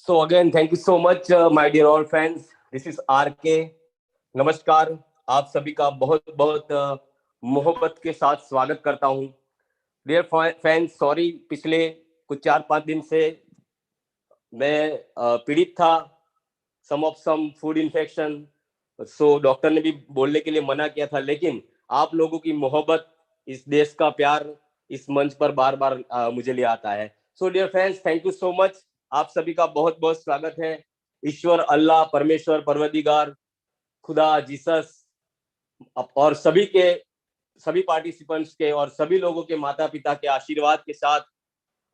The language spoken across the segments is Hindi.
So again, thank you so much, my dear all fans. This is RK. नमस्कार, आप सभी का बहुत बहुत मोहब्बत के साथ स्वागत करता हूं। डियर फैंस, सॉरी, पिछले कुछ 4-5 दिन से मैं पीड़ित था, some food infection. So doctor ने भी बोलने के लिए मना किया था, लेकिन आप लोगों की मोहब्बत, इस देश का प्यार इस मंच पर बार बार मुझे ले आता है। So dear friends, thank you so much. आप सभी का बहुत बहुत स्वागत है। ईश्वर, अल्लाह, परमेश्वर, परवरदिगार, खुदा, जीसस और सभी पार्टिसिपेंट्स के और सभी लोगों के माता पिता के आशीर्वाद के साथ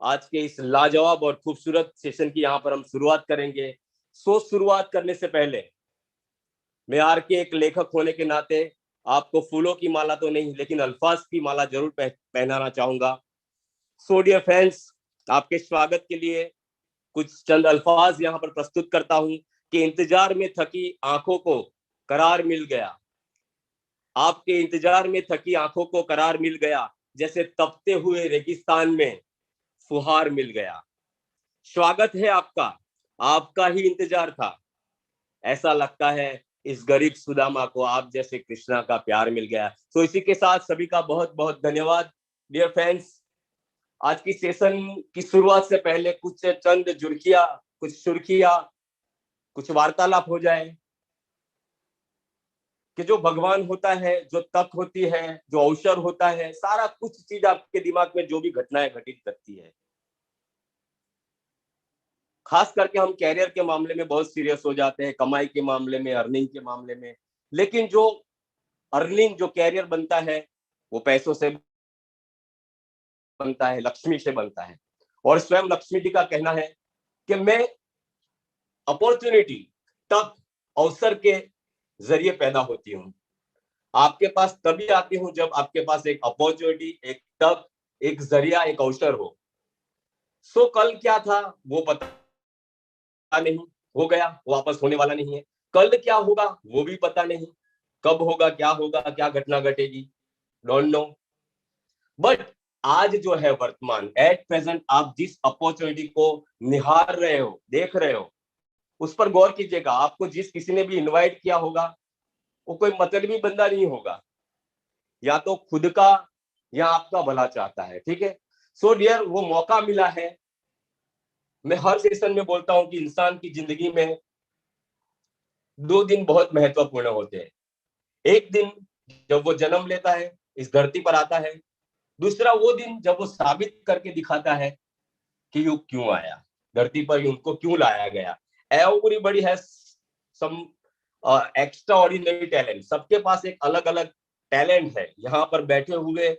आज के इस लाजवाब और खूबसूरत सेशन की यहाँ पर हम शुरुआत करेंगे। शुरुआत करने से पहले मैं आर के एक लेखक होने के नाते आपको फूलों की माला तो नहीं, लेकिन अल्फाज की माला जरूर पहनाना चाहूंगा। सो डियर फ्रेंड्स, आपके स्वागत के लिए कुछ चंद अल्फाज यहाँ पर प्रस्तुत करता हूँ कि इंतजार में थकी आंखों को करार मिल गया। आपके इंतजार में थकी आंखों को करार मिल गया, जैसे तपते हुए रेगिस्तान में फुहार मिल गया। स्वागत है आपका, आपका ही इंतजार था। ऐसा लगता है इस गरीब सुदामा को आप जैसे कृष्णा का प्यार मिल गया। तो इसी के साथ सभी का बहुत बहुत धन्यवाद। डियर फ्रेंड्स, आज की सेशन की शुरुआत से पहले कुछ चंद जुर्खिया, कुछ सुर्खिया, कुछ वार्तालाप हो जाए कि जो भगवान होता है, जो तप होती है, जो अवसर होता है, सारा कुछ चीज आपके दिमाग में जो भी घटनाएं घटित करती है। खास करके हम कैरियर के मामले में बहुत सीरियस हो जाते हैं, कमाई के मामले में, अर्निंग के मामले में। लेकिन जो अर्निंग, जो कैरियर बनता है, वो पैसों से बनता है, लक्ष्मी से बनता है। और स्वयं लक्ष्मी जी का कहना है कि मैं अपॉर्चुनिटी, तब अवसर के जरिए पैदा होती हूँ। आपके पास तभी आती हूँ जब आपके पास एक अपॉर्चुनिटी, एक तब, एक जरिया, एक अवसर हो। सो कल क्या था वो पता नहीं, हो गया, वापस होने वाला नहीं है। कल क्या होगा वो भी पता नहीं, कब होगा, क्या घटना घटेगी, डोंट नो। बट आज जो है वर्तमान, एट प्रेजेंट, आप जिस अपॉर्चुनिटी को निहार रहे हो, देख रहे हो, उस पर गौर कीजिएगा। आपको जिस किसी ने भी इनवाइट किया होगा, वो कोई मतलबी बंदा नहीं होगा, या तो खुद का या आपका भला चाहता है। ठीक है। सो डियर, वो मौका मिला है। मैं हर सेशन में बोलता हूं कि इंसान की जिंदगी में 2 दिन बहुत महत्वपूर्ण होते हैं। एक दिन जब वो जन्म लेता है, इस धरती पर आता है। दूसरा वो दिन जब वो साबित करके दिखाता है कि यू क्यों आया, धरती पर उनको क्यों लाया गया। Everybody has some extraordinary talent. सबके पास एक अलग अलग टैलेंट है। यहाँ पर बैठे हुए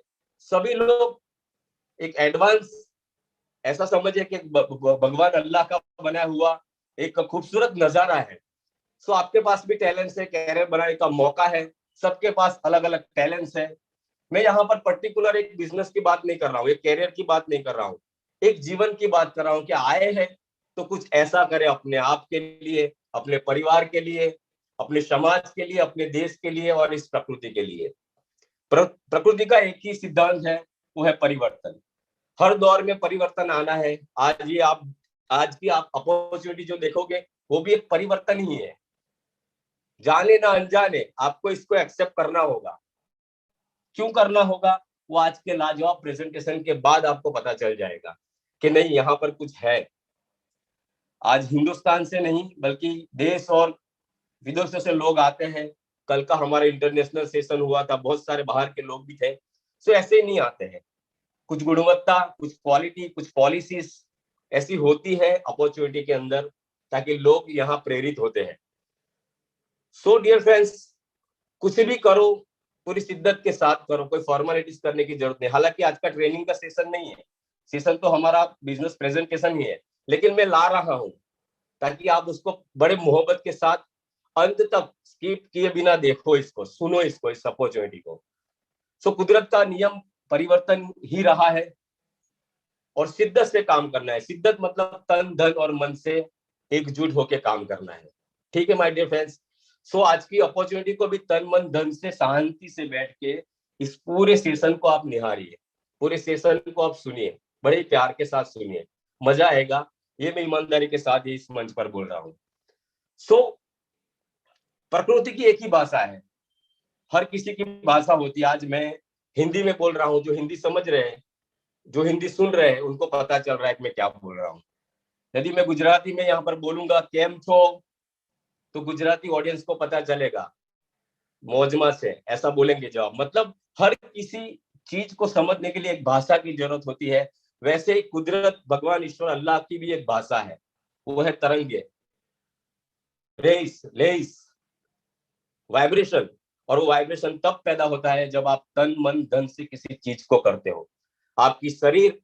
सभी लोग एक एडवांस, ऐसा समझिए कि भगवान अल्लाह का बनाया हुआ एक खूबसूरत नजारा है। सो आपके पास भी टैलेंट्स है, कैरियर बनाने का मौका है। सबके पास अलग अलग टैलेंट्स है। मैं यहाँ पर पर्टिकुलर एक बिजनेस की बात नहीं कर रहा हूँ, एक कैरियर की बात नहीं कर रहा हूँ, एक जीवन की बात कर रहा हूँ कि आए हैं तो कुछ ऐसा करें अपने आप के लिए, अपने परिवार के लिए, अपने समाज के लिए, अपने देश के लिए और इस प्रकृति के लिए। प्रकृति का एक ही सिद्धांत है, वो है परिवर्तन। हर दौर में परिवर्तन आना है। आज की आप अपॉर्चुनिटी जो देखोगे, वो भी एक परिवर्तन ही है। जाने ना अनजाने आपको इसको एक्सेप्ट करना होगा। क्यों करना होगा, वो आज के लाजवाब प्रेजेंटेशन के बाद आपको पता चल जाएगा कि नहीं, यहाँ पर कुछ है। आज हिंदुस्तान से नहीं बल्कि देश और विदेशों से लोग आते हैं। कल का हमारा इंटरनेशनल सेशन हुआ था, बहुत सारे बाहर के लोग भी थे। सो ऐसे ही नहीं आते हैं। कुछ गुणवत्ता, कुछ क्वालिटी, कुछ पॉलिसीज ऐसी होती है अपॉर्चुनिटी के अंदर, ताकि लोग यहाँ प्रेरित होते हैं। सो डियर फ्रेंड्स, कुछ भी करो पूरी शिद्दत के साथ करो, कोई फॉर्मेलिटीज करने की जरूरत नहीं। हालांकि आज का ट्रेनिंग का सेशन नहीं है, सेशन तो हमारा बिजनेस प्रेजेंटेशन ही है, लेकिन मैं ला रहा हूं ताकि आप उसको बड़े मोहब्बत के साथ अंत तक स्किप किए बिना देखो, इसको सुनो, इसको, इस अपॉर्चुनिटी को। सो कुदरत का नियम परिवर्तन ही रहा है और शिद्दत से काम करना है। शिद्दत मतलब तन, धन और मन से एकजुट होकर काम करना है। ठीक है माय डियर फ्रेंड्स। सो आज की अपॉर्चुनिटी को भी तन, मन, धन से शांति से बैठ के इस पूरे सेशन को आप निहारिए, पूरे सेशन को आप सुनिए, बड़े प्यार के साथ सुनिए, मजा आएगा। ये मैं ईमानदारी के साथ इस मंच पर बोल रहा हूं। सो प्रकृति की एक ही भाषा है, हर किसी की भाषा होती है। आज मैं हिंदी में बोल रहा हूँ, जो हिंदी समझ रहे हैं, जो हिंदी सुन रहे हैं, उनको पता चल रहा है कि मैं क्या बोल रहा हूँ। यदि मैं गुजराती में यहाँ पर बोलूंगा केम छो, तो गुजराती ऑडियंस को पता चलेगा मौजमा से, ऐसा बोलेंगे जवाब। मतलब हर किसी चीज को समझने के लिए एक भाषा की जरूरत होती है। वैसे ही कुदरत, भगवान ईश्वर अल्लाह की भी एक भाषा है, वो है तरंगे, रेस, लेस, वाइब्रेशन। और वो वाइब्रेशन तब पैदा होता है जब आप तन मन धन से किसी चीज को करते हो। आपकी शरीर,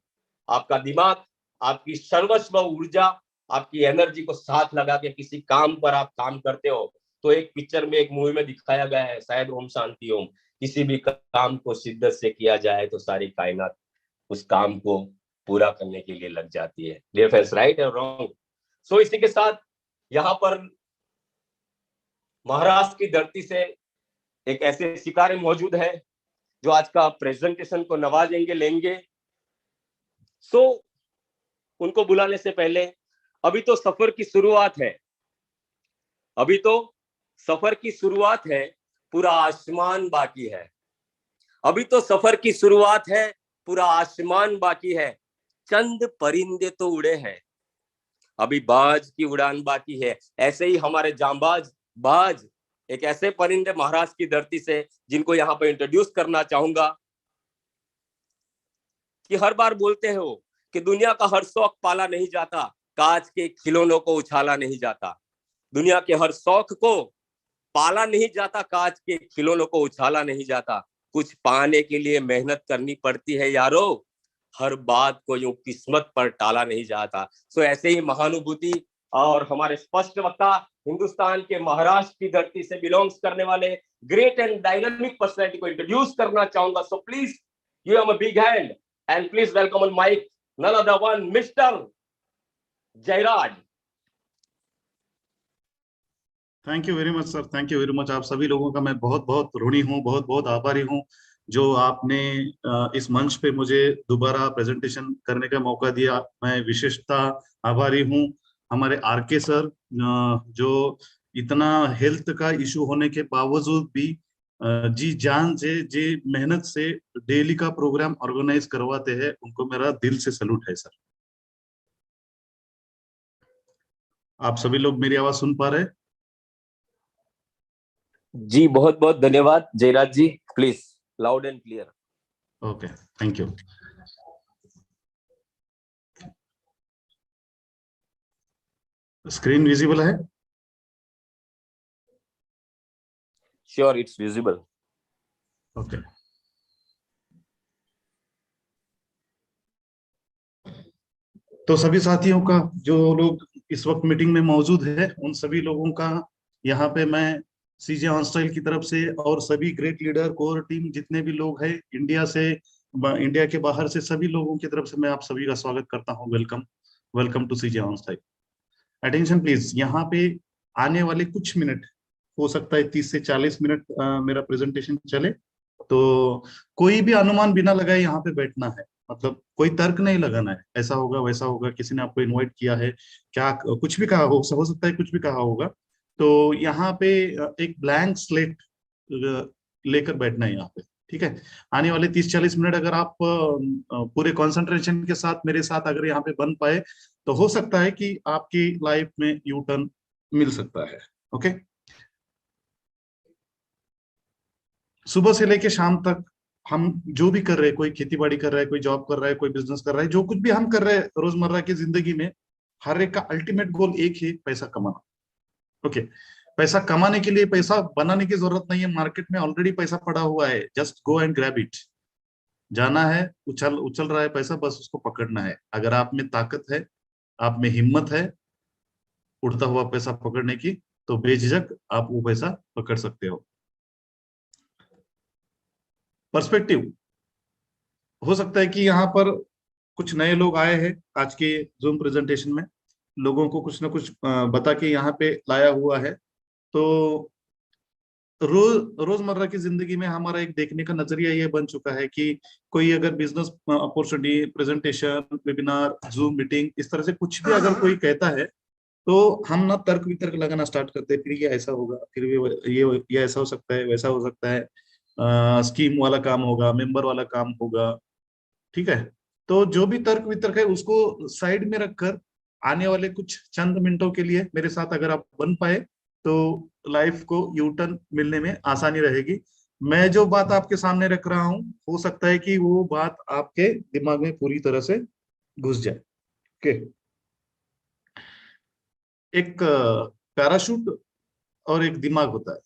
आपका दिमाग, आपकी सर्वस्व ऊर्जा, आपकी एनर्जी को साथ लगा के किसी काम पर आप काम करते हो। तो एक पिक्चर में, एक मूवी में दिखाया गया है, शायद ओम शांति ओम, किसी भी काम को शिद्दत से किया जाए तो सारी कायनात उस काम को पूरा करने के लिए लग जाती है। डियर राइट और रॉन्ग? सो इसी के साथ यहाँ पर महाराष्ट्र की धरती से एक ऐसे शिकारी मौजूद है जो आज का प्रेजेंटेशन को नवाजेंगे, लेंगे। सो उनको बुलाने से पहले, अभी तो सफर की शुरुआत है, अभी तो सफर की शुरुआत है, पूरा आसमान बाकी है। अभी तो सफर की शुरुआत है, पूरा आसमान बाकी है। चंद परिंदे तो उड़े हैं, अभी बाज की उड़ान बाकी है। ऐसे ही हमारे जांबाज बाज, एक ऐसे परिंदे महाराष्ट्र की धरती से, जिनको यहाँ पर इंट्रोड्यूस करना चाहूंगा। कि हर बार बोलते हो कि दुनिया का हर शौक पाला नहीं जाता, कांच के खिलौनों को उछाला नहीं जाता। दुनिया के हर शौक को पाला नहीं जाता, कांच के खिलौनों को उछाला नहीं जाता। कुछ पाने के लिए मेहनत करनी पड़ती है यारो, हर बात को यूं किस्मत पर टाला नहीं जाता। सो ऐसे ही महानुभूति और हमारे स्पष्ट वक्ता, हिंदुस्तान के महाराष्ट्र की धरती से बिलोंग्स करने वाले ग्रेट एंड डायनामिक पर्सनैलिटी को इंट्रोड्यूस करना चाहूंगा। So please give him a big hand and please welcome on mic none other one mister Jayraj. Thank you very much sir, thank you very much. आप सभी लोगों का मैं बहुत बहुत ऋणी हूँ, बहुत बहुत आभारी हूँ जो आपने इस मंच पे मुझे दोबारा प्रेजेंटेशन करने का मौका दिया। मैं विशेषता आभारी हूँ हमारे आरके सर, जो इतना हेल्थ का इशू होने के बावजूद भी जी जान से, जी मेहनत से डेली का प्रोग्राम ऑर्गेनाइज करवाते हैं। उनको मेरा दिल से सैल्यूट है सर। आप सभी लोग मेरी आवाज सुन पा रहे हैं? जी बहुत बहुत धन्यवाद Jayaraj ji, please loud and clear. Okay, thank you. Screen visible है? Sure, it's visible. ओके। तो सभी साथियों का, जो लोग इस वक्त मीटिंग में मौजूद है, उन सभी लोगों का यहाँ पे मैं सीजे ऑन स्टाइल की तरफ से और सभी ग्रेट लीडर कोर टीम जितने भी लोग हैं इंडिया से, इंडिया के बाहर से, सभी लोगों की तरफ से मैं आप सभी का स्वागत करता हूँ। Welcome, welcome to CJ on style. Attention please, यहाँ पे आने वाले कुछ मिनट, हो सकता है 30 से 40 मिनट मेरा प्रेजेंटेशन चले, तो कोई भी अनुमान बिना लगाए यहाँ पे बैठना है। मतलब कोई तर्क नहीं लगाना है, ऐसा होगा वैसा होगा, किसी ने आपको इनवाइट किया है क्या, कुछ भी कहा हो सकता है कुछ भी कहा होगा। तो यहाँ पे एक ब्लैंक स्लेट लेकर बैठना है यहाँ पे, ठीक है। आने वाले 30-40 मिनट अगर आप पूरे कंसंट्रेशन के साथ मेरे साथ अगर यहाँ पे बन पाए, तो हो सकता है कि आपकी लाइफ में यू टर्न मिल सकता है। ओके, सुबह से लेके शाम तक हम जो भी कर रहे हैं, कोई खेती बाड़ी कर रहा है, कोई जॉब कर रहा है, कोई बिजनेस कर रहा है, जो कुछ भी हम कर रहे हैं रोजमर्रा की जिंदगी में, हर एक का अल्टीमेट गोल एक ही, पैसा कमाना। ओके, पैसा कमाने के लिए पैसा बनाने की जरूरत नहीं है, मार्केट में ऑलरेडी पैसा पड़ा हुआ है, just go and grab it. जाना है, उछल उछल रहा है पैसा, बस उसको पकड़ना है। अगर आप में ताकत है, आप में हिम्मत है उड़ता हुआ पैसा पकड़ने की, तो बेझिझक आप वो पैसा पकड़ सकते हो। पर्सपेक्टिव, हो सकता है कि यहाँ पर कुछ नए लोग आए हैं आज के जूम प्रेजेंटेशन में, लोगों को कुछ ना कुछ बता के यहाँ पे लाया हुआ है। तो रोजमर्रा की जिंदगी में हमारा एक देखने का नजरिया ये बन चुका है कि कोई अगर business opportunity, presentation, webinar, zoom meeting, इस तरह से कुछ भी अगर कोई कहता है तो हम ना तर्क वितर्क लगाना स्टार्ट करते हैं। फिर ये ऐसा होगा, फिर ये ऐसा हो सकता है, वैसा हो सकता है, स्कीम वाला काम होगा, मेंबर वाला काम होगा, ठीक है। तो जो भी तर्क वितर्क है उसको साइड में रखकर आने वाले कुछ चंद मिनटों के लिए मेरे साथ अगर आप बन पाए तो लाइफ को यू टर्न मिलने में आसानी रहेगी। मैं जो बात आपके सामने रख रहा हूँ, हो सकता है कि वो बात आपके दिमाग में पूरी तरह से घुस जाए। ओके। एक पैराशूट और एक दिमाग होता है।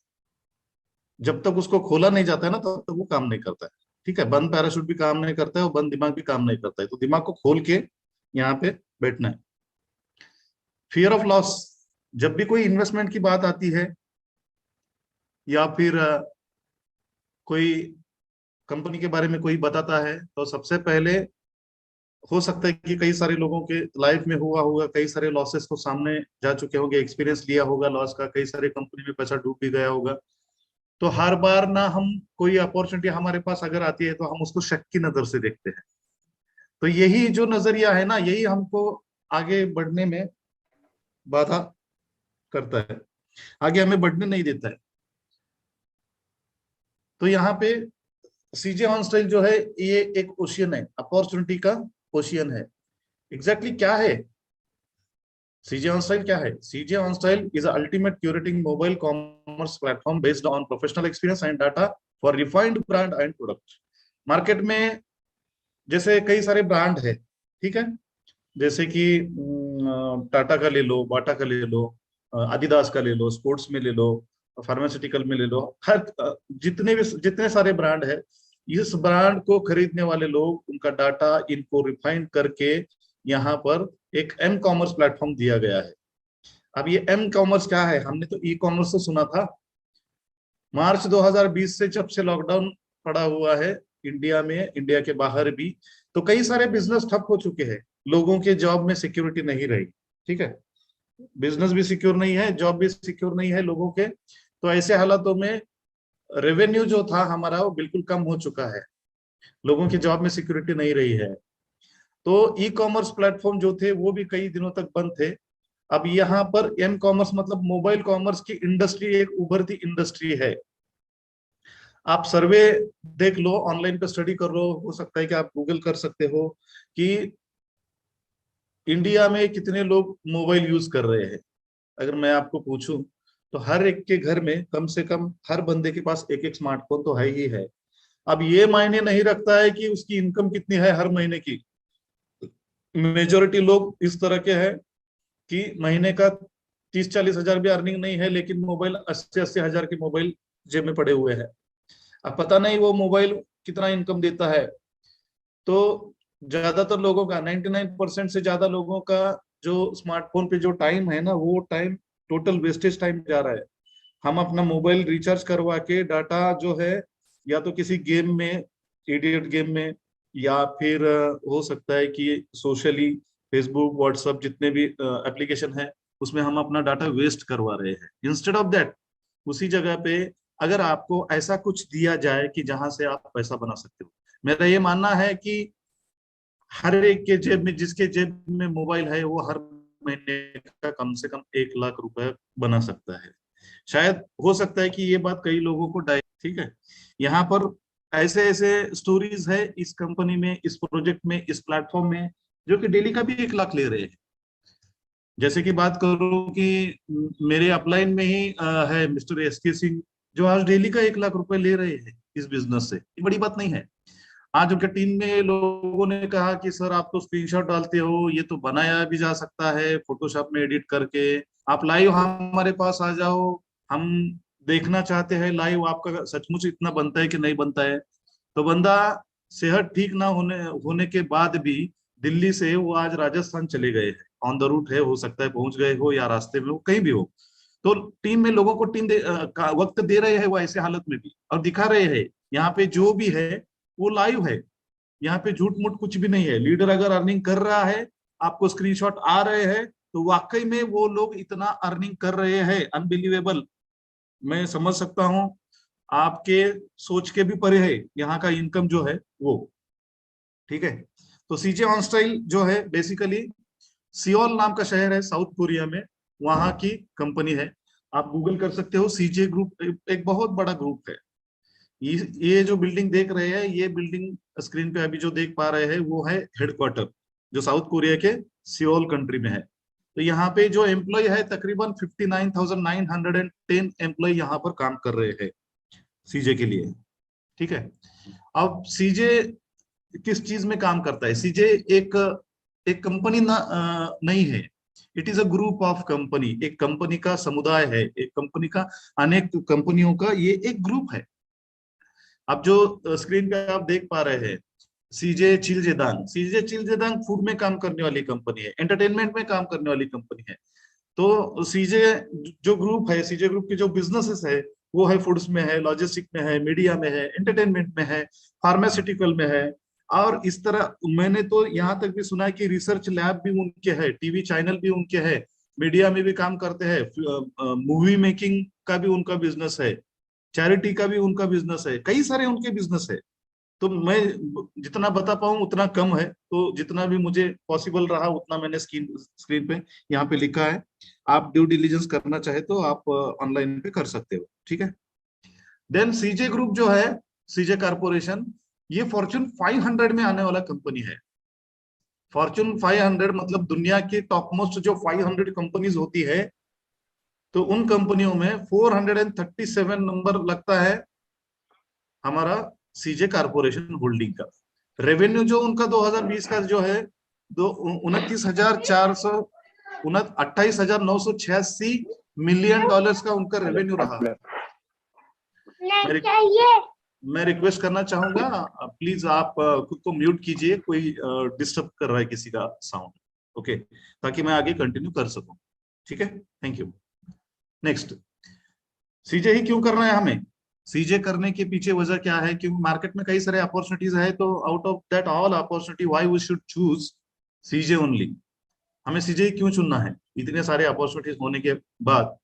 जब तक उसको खोला नहीं जाता है ना, तब तक वो काम नहीं करता है। ठीक है, बंद पैराशूट भी काम नहीं करता है और बंद दिमाग भी काम नहीं करता है। तो दिमाग को खोल के यहाँ पे बैठना है। फियर ऑफ लॉस, जब भी कोई इन्वेस्टमेंट की बात आती है या फिर कोई कंपनी के बारे में कोई बताता है, तो सबसे पहले हो सकता है कि कई सारे लोगों के लाइफ में हुआ होगा, कई सारे लॉसेस को सामने जा चुके होंगे, एक्सपीरियंस लिया होगा लॉस का, कई सारे कंपनी में पैसा डूब भी गया होगा। तो हर बार ना हम कोई अपॉर्चुनिटी हमारे पास अगर आती है तो हम उसको शक की नजर से देखते हैं। तो यही जो नजरिया है ना, यही हमको आगे बढ़ने में बाधा करता है, आगे हमें बढ़ने नहीं देता है। तो यहाँ पे सीजे ऑन स्टाइल जो है ये एक ओशियन है, अपॉर्चुनिटी का ओशियन है। एग्जैक्टली क्या है सीजे ऑन स्टाइल? क्या है CJ on style? Is ultimate curating mobile commerce platform based on professional experience and data for refined brand and product. Market में जैसे कई सारे ब्रांड है, ठीक है, जैसे कि टाटा का ले लो, बाटा का ले लो, आदिदास का ले लो, स्पोर्ट्स में ले लो, फार्मास्यूटिकल में ले लो, हर जितने सारे ब्रांड है, इस ब्रांड को खरीदने वाले लोग उनका डाटा इनको रिफाइन करके यहाँ पर एक एम कॉमर्स प्लेटफॉर्म दिया गया है। अब ये एम कॉमर्स क्या है? हमने तो ई कॉमर्स तो सुना था। मार्च 2020 से जब से लॉकडाउन पड़ा हुआ है इंडिया में, इंडिया के बाहर भी, तो कई सारे बिजनेस ठप हो चुके हैं। लोगों के जॉब में सिक्योरिटी नहीं रही, ठीक है, बिजनेस भी सिक्योर नहीं है, जॉब भी सिक्योर नहीं है लोगों के। तो ऐसे हालातों में रेवेन्यू जो था हमारा वो बिल्कुल कम हो चुका है, लोगों की जॉब में सिक्योरिटी नहीं रही है। तो ई कॉमर्स प्लेटफॉर्म जो थे वो भी कई दिनों तक बंद थे। अब यहाँ पर एम कॉमर्स मतलब मोबाइल कॉमर्स की इंडस्ट्री एक उभरती इंडस्ट्री है। आप सर्वे देख लो, ऑनलाइन पे स्टडी कर लो, हो सकता है कि आप गूगल कर सकते हो कि इंडिया में कितने लोग मोबाइल यूज कर रहे हैं। अगर मैं आपको पूछूं तो हर एक के घर में कम से कम हर बंदे के पास एक एक स्मार्टफोन तो है ही है। अब ये मायने नहीं रखता है कि उसकी इनकम कितनी है हर महीने की। मेजोरिटी लोग इस तरह के हैं कि महीने का 30-40 हजार भी अर्निंग नहीं है, लेकिन मोबाइल 80-80 हजार के मोबाइल जेब में पड़े हुए हैं। अब पता नहीं वो मोबाइल कितना इनकम देता है। तो ज्यादातर लोगों का 99% से ज्यादा लोगों का जो स्मार्टफोन पे जो टाइम है ना, वो टाइम टोटल वेस्टेज टाइम जा रहा है। हम अपना मोबाइल रिचार्ज करवा के डाटा जो है या तो किसी गेम में, इडियट गेम में, या फिर हो सकता है कि सोशली फेसबुक, व्हाट्सएप, जितने भी एप्लीकेशन है उसमें हम अपना डाटा वेस्ट करवा रहे हैं। इंस्टेड ऑफ दैट, उसी जगह पे अगर आपको ऐसा कुछ दिया जाए कि जहां से आप पैसा बना सकते हो। मेरा ये मानना है कि हर एक के जेब में, जिसके जेब में मोबाइल है, वो हर महीने का कम से कम 1 लाख रुपए बना सकता है। शायद हो सकता है कि ये बात कई लोगों को ठीक है। यहाँ पर ऐसे ऐसे स्टोरीज है इस कंपनी में, इस प्रोजेक्ट में, इस प्लेटफॉर्म में, जो कि डेली का भी 1 लाख ले रहे हैं। जैसे कि बात करूं कि मेरे अपलाइन में ही है मिस्टर SK सिंह, जो आज डेली का 1 लाख रुपए ले रहे हैं इस बिजनेस से। ये बड़ी बात नहीं है। आज उनके टीम में लोगों ने कहा कि सर आप तो स्क्रीनशॉट डालते हो, ये तो बनाया भी जा सकता है फोटोशॉप में एडिट करके, आप लाइव हमारे पास आ जाओ, हम देखना चाहते हैं लाइव आपका सचमुच इतना बनता है कि नहीं बनता है। तो बंदा सेहत ठीक ना होने होने के बाद भी दिल्ली से वो आज राजस्थान चले गए हैं, ऑन द रूट है, हो सकता है पहुंच गए हो या रास्ते में हो, कहीं भी हो। तो टीम में लोगों को वक्त दे रहे हैं वो ऐसे हालत में भी, और दिखा रहे हैं यहाँ पे जो भी है वो लाइव है। यहाँ पे झूठ मूठ कुछ भी नहीं है। लीडर अगर अर्निंग कर रहा है, आपको स्क्रीनशॉट आ रहे हैं, तो वाकई में वो लोग इतना अर्निंग कर रहे हैं, अनबिलीवेबल। मैं समझ सकता हूँ आपके सोच के भी परे है यहाँ का इनकम जो है वो, ठीक है। तो सीजे ऑन स्टाइल जो है बेसिकली सियोल नाम का शहर है साउथ कोरिया में, वहां की कंपनी है। आप गूगल कर सकते हो, सीजे ग्रुप एक बहुत बड़ा ग्रुप है। ये जो बिल्डिंग देख रहे हैं, ये बिल्डिंग स्क्रीन पे अभी जो देख पा रहे हैं वो है हेडक्वार्टर, जो साउथ कोरिया के सियोल कंट्री में है। तो यहाँ पे जो एम्प्लॉय है तकरीबन 59,910 एम्प्लॉय यहाँ पर काम कर रहे हैं सीजे के लिए, ठीक है। अब सीजे किस चीज में काम करता है? सीजे एक एक कंपनी नहीं है, it is a group of company. एक कंपनी का समुदाय है, एक कंपनी का, अनेक कंपनियों का ये एक ग्रुप है। अब जो स्क्रीन पे आप देख पा रहे हैं सीजे चिलजेदांग फूड में काम करने वाली कंपनी है, एंटरटेनमेंट में काम करने वाली कंपनी है। तो सीजे जो ग्रुप है, सीजे ग्रुप के जो बिजनेसेस है वो है फूड्स में है, लॉजिस्टिक में है, मीडिया में है, एंटरटेनमेंट में है, फार्मास्यूटिकल में है। और इस तरह मैंने तो यहाँ तक भी सुना है कि रिसर्च लैब भी उनके है, टीवी चैनल भी उनके है, मीडिया में भी काम करते हैं, मूवी मेकिंग का भी उनका बिजनेस है, चैरिटी का भी उनका बिजनेस है, कई सारे उनके बिजनेस है। तो मैं जितना बता पाऊं उतना कम है, तो जितना भी मुझे पॉसिबल रहा उतना मैंने स्क्रीन पे यहाँ पे लिखा है। आप ड्यू डिलीजेंस करना चाहे तो आप ऑनलाइन पे कर सकते हो, ठीक है। देन सीजे ग्रुप जो है, सीजे कारपोरेशन, ये फॉर्च्यून 500 में आने वाला कंपनी है। फॉर्च्यून 500 मतलब दुनिया की टॉप मोस्ट जो 500 कंपनीज होती है, तो उन कंपनियों में 437 नंबर लगता है हमारा सीजे कारपोरेशन होल्डिंग का। रेवेन्यू जो उनका 2020 का जो है, 28,986 मिलियन डॉलर्स का उनका रेवेन्यू रहा है। मैं रिक्वेस्ट करना चाहूंगा, प्लीज आप खुद को म्यूट कीजिए, कोई डिस्टर्ब कर रहा है किसी का साउंड, ओके, ताकि मैं आगे कंटिन्यू कर सकूं, ठीक है। Thank you. नेक्स्ट, सीजे ही क्यों करना है हमें? सीजे करने के पीछे वजह क्या है? क्योंकि मार्केट में कई सारे अपॉर्चुनिटीज है, तो out of that all opportunity why we should choose CJ only. हमें सीजे क्यों चुनना है इतने सारे अपॉर्चुनिटीज होने के बाद?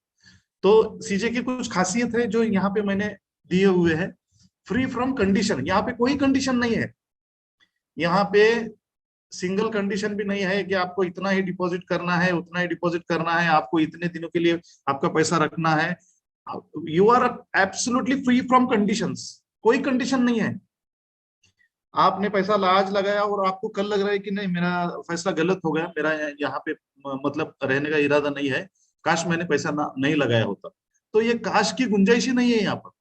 तो सीजे की कुछ खासियत है जो यहाँ पे मैंने दिए हुए हैं। फ्री फ्रॉम कंडीशन, यहाँ पे कोई कंडीशन नहीं है। यहाँ पे सिंगल कंडीशन भी नहीं है कि आपको इतना ही डिपॉजिट करना है, उतना ही डिपॉजिट करना है, आपको इतने दिनों के लिए आपका पैसा रखना है। You are absolutely free from conditions, कोई कंडीशन नहीं है। आपने पैसा आज लगाया और आपको कल लग रहा है कि नहीं मेरा फैसला गलत हो गया, मेरा यहाँ पे मतलब रहने का इरादा नहीं है, काश मैंने पैसा नहीं लगाया होता, तो ये काश की गुंजाइश ही नहीं है यहाँ पर।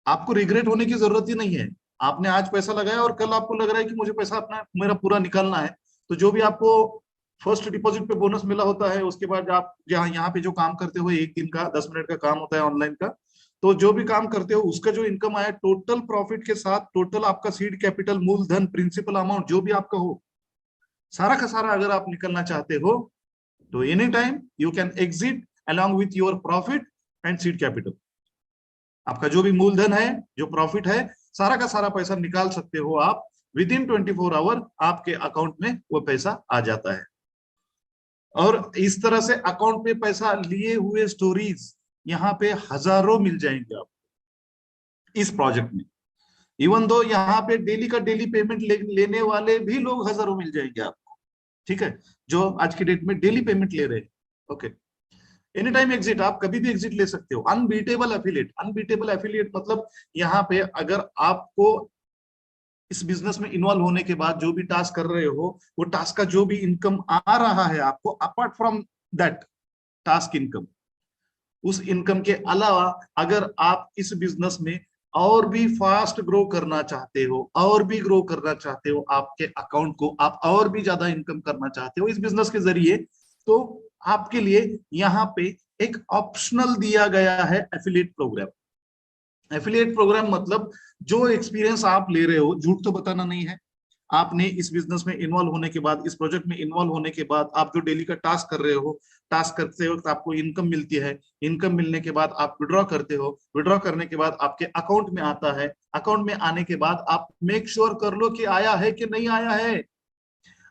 आपको रिग्रेट होने की जरूरत ही नहीं है। आपने आज पैसा लगाया और कल आपको लग रहा है कि मुझे पैसा अपना मेरा पूरा निकालना है, तो जो भी आपको फर्स्ट डिपॉजिट पे बोनस मिला होता है, उसके बाद आप जहाँ यहाँ पे जो काम करते हो, एक दिन का 10 मिनट का काम होता है ऑनलाइन का, तो जो भी काम करते हो उसका जो इनकम आया टोटल प्रॉफिट के साथ, टोटल आपका सीड कैपिटल, मूलधन, प्रिंसिपल अमाउंट जो भी आपका हो, सारा का सारा अगर आप निकलना चाहते हो तो any time you can exit along with your profit and seed capital. आपका जो भी मूलधन है, जो प्रॉफिट है, सारा का सारा पैसा निकाल सकते हो आप। विद इन 24 आवर आपके अकाउंट में वो पैसा आ जाता है। और इस तरह से अकाउंट पे पैसा लिए हुए स्टोरीज यहाँ पे हजारों मिल जाएंगे आपको इस प्रोजेक्ट में। इवन दो यहाँ पे डेली का डेली पेमेंट लेने वाले भी लोग हजारों मिल जाएंगे आपको, ठीक है, जो आज की डेट में डेली पेमेंट ले रहे हैं, ओके। एनी टाइम एग्जिट, आप कभी भी एग्जिट ले सकते हो। अनबीटेबल एफिलिएट, अनबीटेबल एफिलिएट मतलब यहाँ पे अगर आपको इस बिजनेस में इन्वॉल्व होने के बाद जो भी टास्क कर रहे हो, वो टास्क का जो भी इनकम आ रहा है आपको, apart from that task income, उस इनकम के अलावा अगर आप इस बिजनेस में और भी फास्ट ग्रो करना चाहते हो, और भी ग्रो करना चाहते हो, आपके अकाउंट को आप और भी ज्यादा इनकम करना चाहते हो इस बिजनेस के जरिए, तो आपके लिए यहाँ पे एक ऑप्शनल दिया गया है एफिलिएट प्रोग्राम। एफिलिएट प्रोग्राम मतलब जो एक्सपीरियंस आप ले रहे हो, झूठ तो बताना नहीं है, आपने इस बिजनेस में इन्वॉल्व होने के बाद, इस प्रोजेक्ट में इन्वॉल्व होने के बाद, आप जो डेली का टास्क कर रहे हो, टास्क करते वक्त आपको इनकम मिलती है, इनकम मिलने के बाद आप विड्रॉ करते हो, विड्रॉ करने के बाद आपके अकाउंट में आता है, अकाउंट में आने के बाद आप मेक श्योर कर लो कि आया है कि नहीं आया है।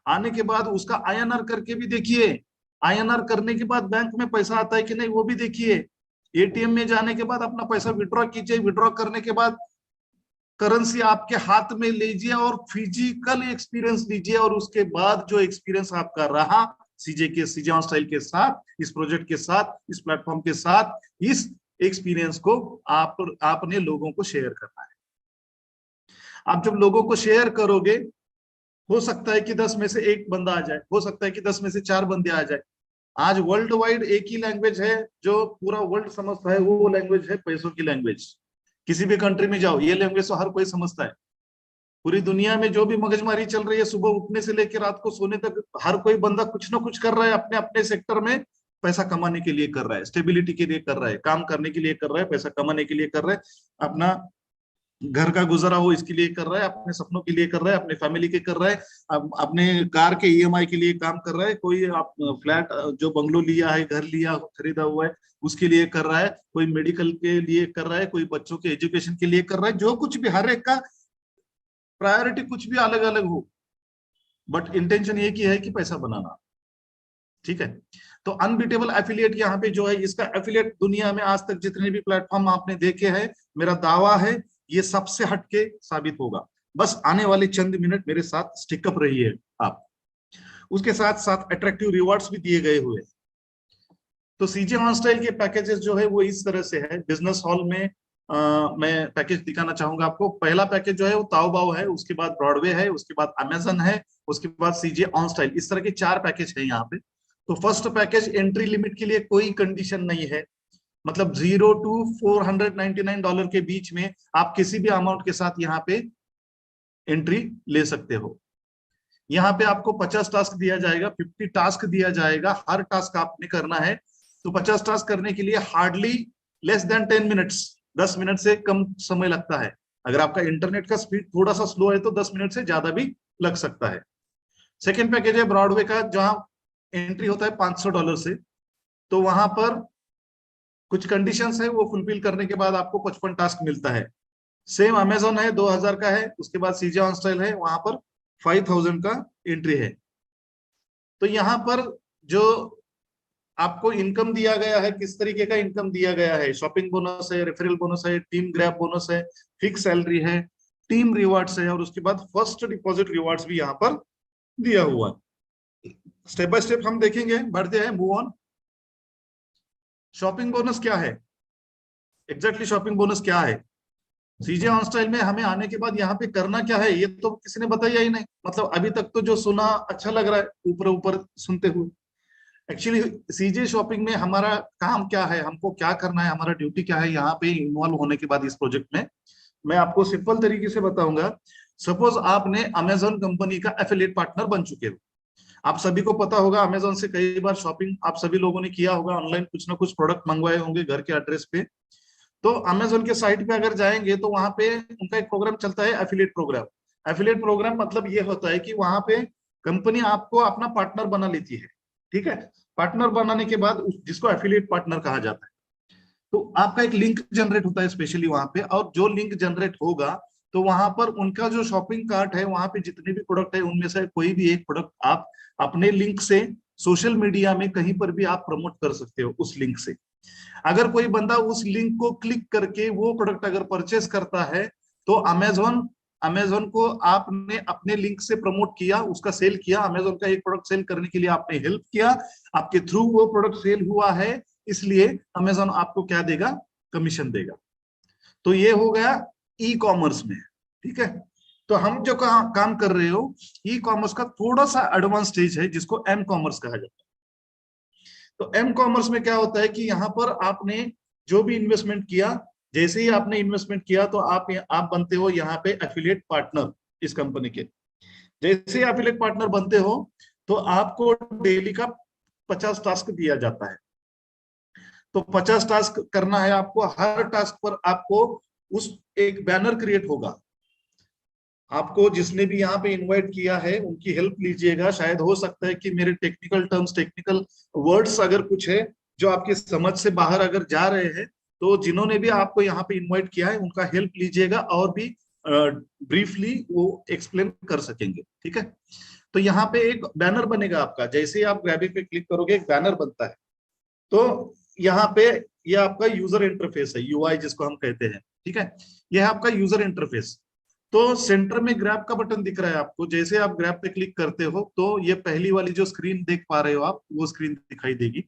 आने के बाद उसका INR करके भी देखिए, INR करने के बाद बैंक में पैसा आता है कि नहीं वो भी देखिए। एटीएम में जाने के बाद अपना पैसा विड्रॉ कीजिए, विड्रॉ करने के बाद करेंसी आपके हाथ में लीजिए और फिजिकल एक्सपीरियंस लीजिए, और उसके बाद जो एक्सपीरियंस आपका रहा सीजे ऑन स्टाइल के साथ, इस प्रोजेक्ट के साथ, इस प्लेटफॉर्म के साथ, इस एक्सपीरियंस को आपने लोगों को शेयर करना है। आप जब लोगों को शेयर करोगे, हो सकता है कि 10 में से 1 बंदा आ जाए, हो सकता है कि 10 में से 4 बंदे आ जाए। आज वर्ल्ड वाइड एक ही लैंग्वेज है जो पूरा वर्ल्ड समझता है, वो लैंग्वेज है पैसों की लैंग्वेज। किसी भी कंट्री में जाओ, ये लैंग्वेज तो हर कोई समझता है। पूरी दुनिया में जो भी मगजमारी चल रही है, सुबह उठने से लेकर रात को सोने तक, हर कोई बंदा कुछ ना कुछ कर रहा है, अपने अपने सेक्टर में पैसा कमाने के लिए कर रहा है, स्टेबिलिटी के लिए कर रहा है, काम करने के लिए कर रहा है, पैसा कमाने के लिए कर रहा है, अपना घर का गुजारा हो इसके लिए कर रहा है, अपने सपनों के लिए कर रहा है, अपने फैमिली के कर रहा है, अपने कार के ईएमआई के लिए काम कर रहा है, कोई आप फ्लैट जो बंगलो लिया है, घर लिया खरीदा हुआ है उसके लिए कर रहा है, कोई मेडिकल के लिए कर रहा है, कोई बच्चों के एजुकेशन के लिए कर रहा है। जो कुछ भी, हर एक का प्रायोरिटी कुछ भी अलग अलग हो, बट इंटेंशन एक ही है कि पैसा बनाना। ठीक है, तो अनबीटेबल एफिलिएट यहाँ पे जो है, इसका एफिलिएट दुनिया में आज तक जितने भी प्लेटफॉर्म आपने देखे हैं, मेरा दावा है ये सबसे हटके साबित होगा। बस आने वाले चंद मिनट मेरे साथ स्टिकअप रहिए आप। उसके साथ साथ अट्रैक्टिव रिवॉर्ड्स भी दिए गए हुए। तो सीजे ऑन स्टाइल के पैकेजेस जो है वो इस तरह से है। बिजनेस हॉल में मैं पैकेज दिखाना चाहूंगा आपको। पहला पैकेज जो है वो ताओबाओ है, उसके बाद ब्रॉडवे है, उसके बाद अमेजन है, उसके बाद सीजे ऑन स्टाइल। इस तरह के 4 पैकेज है यहाँ पे। तो फर्स्ट पैकेज एंट्री लिमिट के लिए कोई कंडीशन नहीं है, मतलब $0 to $499 के बीच में आप किसी भी अमाउंट के साथ यहाँ पे एंट्री ले सकते हो। यहाँ पे आपको 50 टास्क दिया जाएगा, 50 टास्क दिया जाएगा, हर टास्क आपने करना है। तो 50 टास्क करने के लिए hardly less than 10 minutes, 10 minute से कम समय लगता है। अगर आपका इंटरनेट का स्पीड थोड़ा सा स्लो है तो 10 मिनट से ज्यादा भी लग सकता है। सेकेंड पैकेज है ब्रॉडवे का, जहां एंट्री होता है $500 से। तो वहां पर कुछ कंडीशंस है, वो फुलफिल करने के बाद आपको 55 टास्क मिलता है। सेम अमेजोन है, 2000 का है। उसके बाद सीजे ऑन स्टाइल है, वहां पर 5000 का एंट्री है। तो यहाँ पर जो आपको इनकम दिया गया है, किस तरीके का इनकम दिया गया है, शॉपिंग बोनस है, रेफरल बोनस है, टीम ग्रैब बोनस है, फिक्स सैलरी है, टीम रिवार्ड्स है, और उसके बाद फर्स्ट डिपॉजिट रिवार्ड्स भी यहाँ पर दिया हुआ है। स्टेप बाय स्टेप हम देखेंगे, बढ़ते हैं, मूव ऑन। शॉपिंग बोनस क्या है, एग्जैक्टली शॉपिंग बोनस क्या है? सीजे ऑन स्टाइल में हमें आने के बाद यहाँ पे करना क्या है, ये तो किसी ने बताया ही नहीं। मतलब अभी तक तो जो सुना अच्छा लग रहा है ऊपर ऊपर सुनते हुए। एक्चुअली सीजे शॉपिंग में हमारा काम क्या है, हमको क्या करना है, हमारा ड्यूटी क्या है यहाँ पे इन्वॉल्व होने के बाद इस प्रोजेक्ट में, मैं आपको सिंपल तरीके से बताऊंगा। सपोज आपने अमेजोन कंपनी का एफिलिएट पार्टनर बन चुके हो। आप सभी को पता होगा अमेजोन से कई बार शॉपिंग आप सभी लोगों ने किया होगा, ऑनलाइन कुछ ना कुछ प्रोडक्ट मंगवाए होंगे घर के एड्रेस पे। तो अमेजोन के साइट पे अगर जाएंगे तो वहां पे उनका एक प्रोग्राम चलता है, एफिलिएट प्रोग्राम। एफिलिएट प्रोग्राम मतलब ये होता है कि वहां पे कंपनी आपको अपना पार्टनर बना लेती है। ठीक है, पार्टनर बनाने के बाद जिसको एफिलिएट पार्टनर कहा जाता है, तो आपका एक लिंक जनरेट होता है स्पेशली वहां पे। और जो लिंक जनरेट होगा तो वहां पर उनका जो शॉपिंग कार्ट है, वहां पे जितने भी प्रोडक्ट है उनमें से कोई भी एक प्रोडक्ट आप अपने लिंक से सोशल मीडिया में कहीं पर भी आप प्रमोट कर सकते हो उस लिंक से। अगर कोई बंदा उस लिंक को क्लिक करके वो प्रोडक्ट अगर परचेस करता है तो अमेजोन को आपने अपने लिंक से प्रमोट किया, उसका सेल किया, अमेजोन का एक प्रोडक्ट सेल करने के लिए आपने हेल्प किया, आपके थ्रू वो प्रोडक्ट सेल हुआ है, इसलिए अमेजोन आपको क्या देगा, कमीशन देगा। तो ये हो गया ई कॉमर्स में। ठीक है, तो हम जो काम कर रहे हो ई कॉमर्स का थोड़ा सा एडवांस स्टेज है जिसको एम कॉमर्स कहा जाता है। तो एम कॉमर्स में क्या होता है कि यहाँ पर आपने जो भी इन्वेस्टमेंट किया, जैसे ही आपने इन्वेस्टमेंट किया तो आप बनते हो यहाँ पे एफिलिएट पार्टनर इस कंपनी के। जैसे ही एफिलिएट पार्टनर बनते हो तो आपको डेली का 50 टास्क दिया जाता है। तो 50 टास्क करना है आपको। हर टास्क पर आपको उस एक बैनर क्रिएट होगा। आपको जिसने भी यहाँ पे इनवाइट किया है उनकी हेल्प लीजिएगा। शायद हो सकता है कि मेरे टेक्निकल टर्म्स, टेक्निकल वर्ड्स अगर कुछ है जो आपकी समझ से बाहर अगर जा रहे हैं, तो जिन्होंने भी आपको यहाँ पे इनवाइट किया है उनका हेल्प लीजिएगा और भी ब्रीफली वो एक्सप्लेन कर सकेंगे। ठीक है, तो यहाँ पे एक बैनर बनेगा आपका। जैसे ही आप ग्रैबिंग पे क्लिक करोगे एक बैनर बनता है। तो यहाँ पे ये आपका यूजर इंटरफेस है, यूआई जिसको हम कहते हैं, ठीक है। ये है आपका यूजर इंटरफेस। तो सेंटर में ग्रैब का बटन दिख रहा है आपको, जैसे आप ग्रैब पे क्लिक करते हो तो ये पहली वाली जो स्क्रीन देख पा रहे हो आप, वो स्क्रीन दिखाई देगी,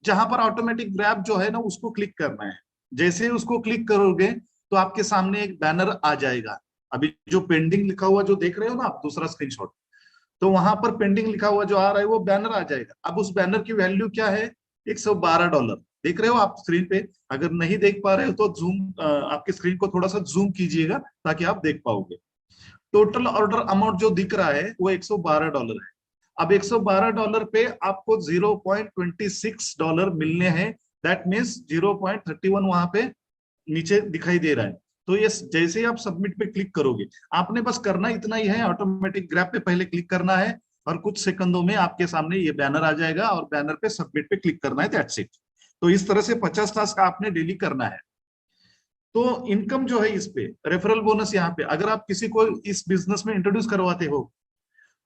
जहां पर ऑटोमेटिक ग्रैब जो है ना उसको क्लिक करना है। जैसे उसको क्लिक करोगे तो आपके सामने एक बैनर आ जाएगा। अभी जो पेंडिंग लिखा हुआ जो देख रहे हो ना आप, दूसरा स्क्रीनशॉट, तो वहां पर पेंडिंग लिखा हुआ जो आ रहा है वो बैनर आ जाएगा। अब उस बैनर की वैल्यू क्या है, $112 देख रहे हो आप स्क्रीन पे। अगर नहीं देख पा रहे हो तो जूम आपकी स्क्रीन को थोड़ा सा जूम कीजिएगा ताकि आप देख पाओगे। टोटल ऑर्डर अमाउंट जो दिख रहा है वो $112 है। अब $112 पे आपको $0.26 मिलने हैं। दैट मीन्स 0.31 वहां पे नीचे दिखाई दे रहा है। तो ये जैसे ही आप सबमिट पे क्लिक करोगे, आपने बस करना इतना ही है, ऑटोमेटिक ग्रैब पे पहले क्लिक करना है और कुछ सेकंडों में आपके सामने ये बैनर आ जाएगा और बैनर पे सबमिट पे क्लिक करना है, दैट्स इट। तो इस तरह से 50 टास्क आपने डेली करना है। तो इनकम जो है इस पे, रेफरल बोनस यहाँ पे अगर आप किसी को इस बिजनेस में इंट्रोड्यूस करवाते हो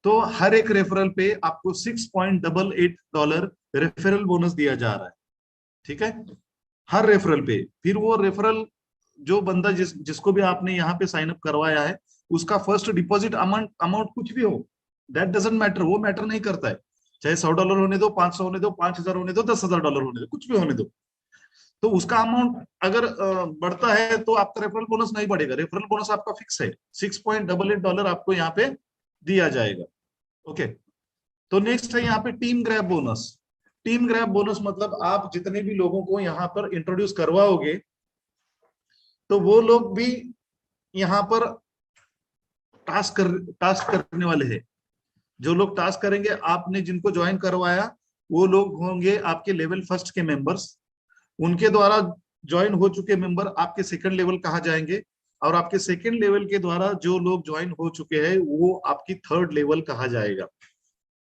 तो हर एक रेफरल पे आपको $6.88 रेफरल बोनस दिया जा रहा है, ठीक है, हर रेफरल पे। फिर वो रेफरल जो बंदा जिसको भी आपने यहाँ पे साइन अप करवाया है, उसका फर्स्ट डिपॉजिट अमाउंट कुछ भी हो, दैट डजंट मैटर, वो मैटर नहीं करता है। चाहे $100 होने दो, 500 होने दो, 5000 होने दो, $10,000 होने दो, कुछ भी होने दो। तो उसका अमाउंट अगर बढ़ता है तो आपका रेफरल बोनस नहीं बढ़ेगा। रेफरल बोनस आपका फिक्स है, $6.88 आपको यहाँ पे दिया जाएगा। ओके, तो नेक्स्ट है यहाँ पे team grab bonus. Team grab bonus मतलब आप जितने भी लोगों को यहाँ पर इंट्रोड्यूस करवाओगे तो वो लोग भी यहाँ पर टास्क करने वाले हैं। जो लोग टास्क करेंगे, आपने जिनको ज्वाइन करवाया वो लोग होंगे आपके लेवल फर्स्ट के मेंबर्स। उनके द्वारा ज्वाइन हो चुके मेंबर आपके सेकंड लेवल कहा जाएंगे, और आपके सेकंड लेवल के द्वारा जो लोग ज्वाइन हो चुके हैं वो आपकी थर्ड लेवल कहा जाएगा।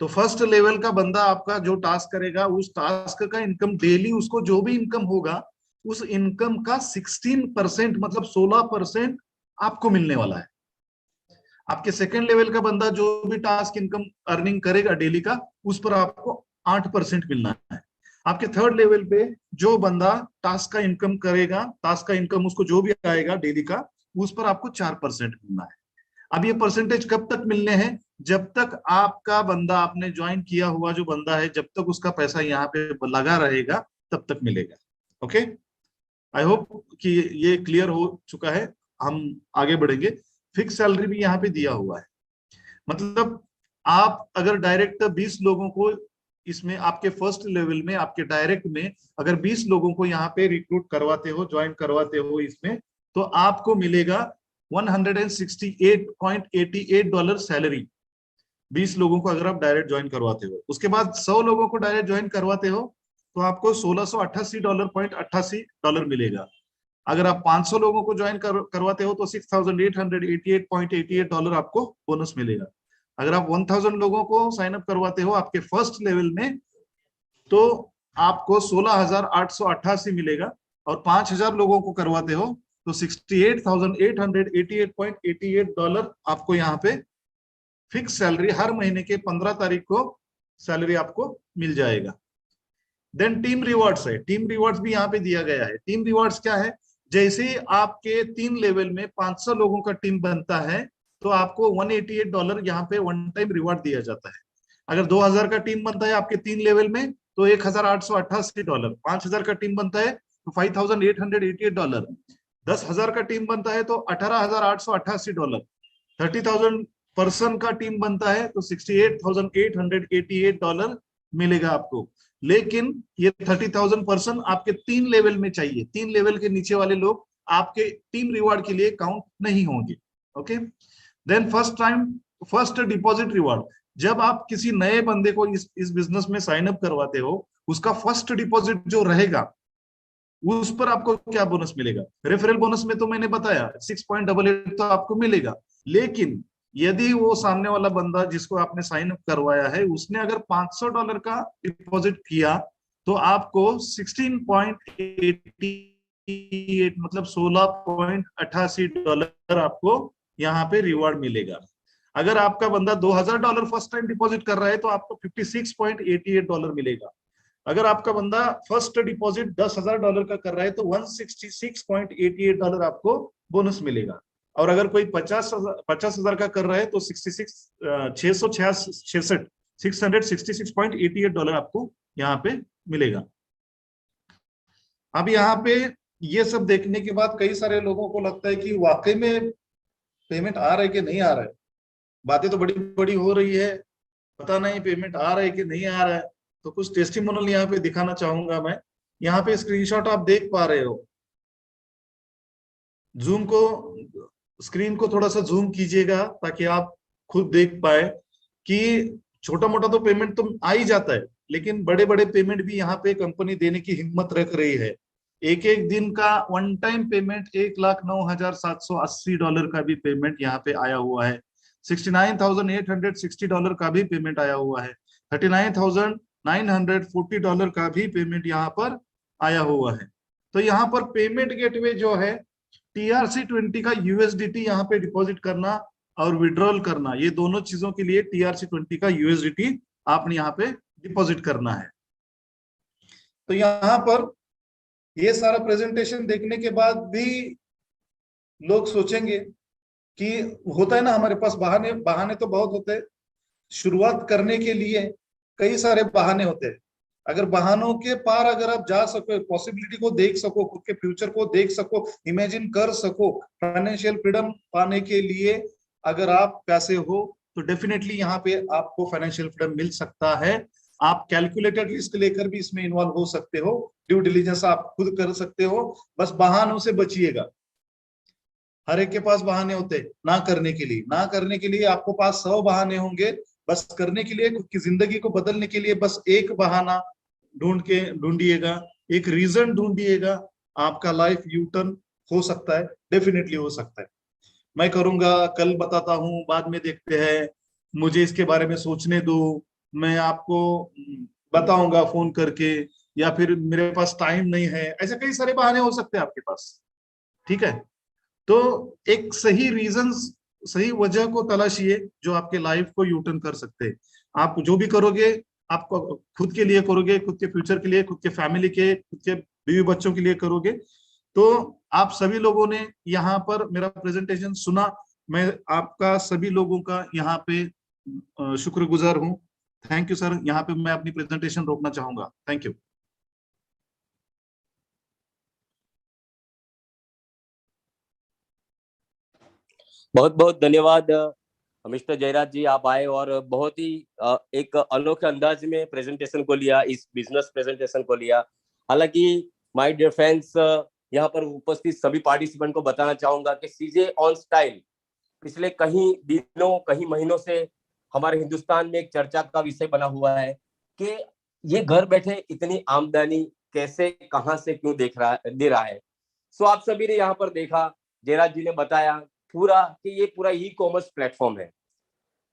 तो फर्स्ट लेवल का बंदा आपका जो टास्क करेगा, उस टास्क का इनकम डेली उसको जो भी इनकम होगा उस इनकम का 16% मतलब 16% आपको मिलने वाला है। आपके सेकंड लेवल का बंदा जो भी टास्क इनकम अर्निंग करेगा डेली का, उस पर आपको 8% मिलना है। आपके थर्ड लेवल पे जो बंदा टास्क का इनकम करेगा, टास्क का इनकम उसको जो भी आएगा डेली का, उस पर आपको 4% मिलना है। अब ये परसेंटेज कब तक मिलने हैं, जब तक आपका बंदा, आपने ज्वाइन किया हुआ जो बंदा है, जब तक उसका पैसा यहाँ पे लगा रहेगा तब तक मिलेगा। ओके, आई होप कि ये क्लियर हो चुका है। हम आगे बढ़ेंगे। फिक्स सैलरी भी यहाँ पे दिया हुआ है, मतलब आप अगर डायरेक्ट 20 लोगों को इसमें आपके फर्स्ट लेवल में, आपके डायरेक्ट में अगर 20 लोगों को यहाँ पे रिक्रूट करवाते हो, ज्वाइन करवाते हो इसमें, तो आपको मिलेगा $168.88 सैलरी। 20 लोगों को अगर आप डायरेक्ट ज्वाइन करवाते हो, उसके बाद 100 लोगों को डायरेक्ट ज्वाइन करवाते हो तो आपको $1688.88 मिलेगा। अगर आप 500 लोगों को ज्वाइन करवाते हो तो $6,888.88 आपको बोनस मिलेगा। अगर आप 1000 लोगों को साइन अप करवाते हो आपके फर्स्ट लेवल में तो आपको 16,888 मिलेगा, और 5000 लोगों को करवाते हो तो $68,888.88 आपको यहाँ पे फिक्स सैलरी हर महीने के 15 तारीख को सैलरी आपको मिल जाएगा। देन टीम रिवॉर्ड्स है, टीम रिवॉर्ड्स भी यहाँ पे दिया गया है। टीम रिवॉर्ड्स क्या है, जैसे आपके 3 लेवल में 500 लोगों का टीम बनता है तो आपको $188 यहाँ पे वन टाइम रिवॉर्ड दिया जाता है। अगर 2000 का टीम बनता है आपके 3 लेवल में तो $1,888। 5000 का टीम बनता है तो $5,888। 10,000 का टीम बनता है तो $18,888। 30,000 पर्सन का टीम बनता है तो $68,888 मिलेगा आपको। लेकिन ये 30,000 पर्सन आपके 3 लेवल में चाहिए, 3 लेवल के नीचे वाले लोग आपके टीम रिवॉर्ड के लिए काउंट नहीं होंगे। Okay, then first deposit reward. जब आप किसी नए बंदे को इस बिजनेस में साइन अप करवाते हो, उसका फर्स्ट डिपॉजिट जो रहेगा उस पर आपको क्या बोनस मिलेगा। रेफरल बोनस में तो मैंने बताया 6.88 तो आपको मिलेगा, लेकिन यदि वो सामने वाला बंदा जिसको आपने साइन अप करवाया है उसने अगर $500 का डिपॉजिट किया तो आपको 16.88 मतलब $16.88 आपको यहाँ पे रिवॉर्ड मिलेगा। अगर आपका बंदा $2,000 फर्स्ट टाइम डिपॉजिट कर रहा है तो आपको $56.88 मिलेगा। अगर आपका बंदा फर्स्ट डिपॉजिट $10,000 का कर रहा है तो $166.88 आपको बोनस मिलेगा। और अगर कोई 50,000 का कर रहा है तो 666.88 आपको यहाँ पे मिलेगा। अब यहाँ पे ये सब देखने के बाद कई सारे लोगों को लगता है कि वाकई में पेमेंट आ रहा है कि नहीं आ रहा है। बातें तो बड़ी बड़ी हो रही है, पता नहीं पेमेंट आ रहा है कि नहीं आ रहा है। तो कुछ टेस्टिमोनियल यहाँ पे दिखाना चाहूंगा मैं। यहाँ पे स्क्रीनशॉट आप देख पा रहे हो। जूम को, स्क्रीन को थोड़ा सा जूम कीजिएगा ताकि आप खुद देख पाए कि छोटा मोटा तो पेमेंट तो आ ही जाता है, लेकिन बड़े बड़े पेमेंट भी यहाँ पे कंपनी देने की हिम्मत रख रही है। एक एक दिन का वन टाइम पेमेंट $1,09,780 का भी पेमेंट यहाँ पे आया हुआ है। $69,860 का भी पेमेंट आया हुआ है। $39,940 का भी पेमेंट यहाँ पर आया हुआ है। तो यहाँ पर पेमेंट गेटवे जो है, TRC20 का USDT यहाँ पे डिपॉजिट करना और विड्रॉल करना, ये दोनों चीजों के लिए TRC20 का USDT आपने यहाँ पे डिपॉजिट करना है। तो यहाँ पर ये सारा प्रेजेंटेशन देखने के बाद भी लोग सोचेंगे कि होता है ना, हमारे पास बहाने बहाने तो बहुत होते हैं। शुरुआत करने के लिए कई सारे बहाने होते हैं। अगर बहानों के पार अगर आप जा सको, पॉसिबिलिटी को देख सको, खुद के फ्यूचर को देख सको, इमेजिन कर सको, फाइनेंशियल फ्रीडम पाने के लिए अगर आप पैसे हो तो डेफिनेटली यहाँ पे आपको फाइनेंशियल फ्रीडम मिल सकता है। आप कैलकुलेटेड रिस्क लेकर भी इसमें इन्वॉल्व हो सकते हो, ड्यू डिलिजेंस आप खुद कर सकते हो। बस बहानों से बचिएगा। हर एक के पास बहाने होते ना करने के लिए, ना करने के लिए आपको पास 100 बहाने होंगे। बस करने के लिए, खुद की जिंदगी को बदलने के लिए बस एक बहाना ढूंढिएगा, एक रीजन ढूंढिएगा। आपका लाइफ यू टर्न हो सकता है, डेफिनेटली हो सकता है। मैं करूंगा, कल बताता हूं, बाद में देखते हैं, मुझे इसके बारे में सोचने दो, मैं आपको बताऊंगा फोन करके, या फिर मेरे पास टाइम नहीं है। ऐसे कई सारे बहाने हो सकते हैं आपके पास, ठीक है। तो एक सही रीजन, सही वजह को तलाशिए जो आपके लाइफ को यू टर्न कर सकते हैं। आप जो भी करोगे, आपको खुद के लिए करोगे, खुद के फ्यूचर के लिए, खुद के फैमिली के, खुद के बीवी बच्चों के लिए करोगे। तो आप सभी लोगों ने यहाँ पर मेरा प्रेजेंटेशन सुना, मैं आपका सभी लोगों का यहाँ पे शुक्रगुजार हूँ। Thank you sir. यहाँ पे मैं अपनी प्रेजेंटेशन रोकना चाहूंगा। Thank you. बहुत बहुत धन्यवाद मिस्टर जयराज जी, आप आए और बहुत ही एक अनोखे अंदाज में प्रेजेंटेशन को लिया, इस बिजनेस प्रेजेंटेशन को लिया। हालांकि माय डियर फ्रेंड्स, यहाँ पर उपस्थित सभी पार्टिसिपेंट को बताना चाहूंगा कि सीजे ऑन स्टाइल पिछले कहीं दिनों, कहीं महीनों से हमारे हिंदुस्तान में एक चर्चा का विषय बना हुआ है कि ये घर बैठे इतनी आमदनी कैसे, कहां से, क्यों दे रहा है। सो आप सभी ने यहाँ पर देखा, जयराज जी ने बताया पूरा कि ये पूरा ई कॉमर्स प्लेटफॉर्म है।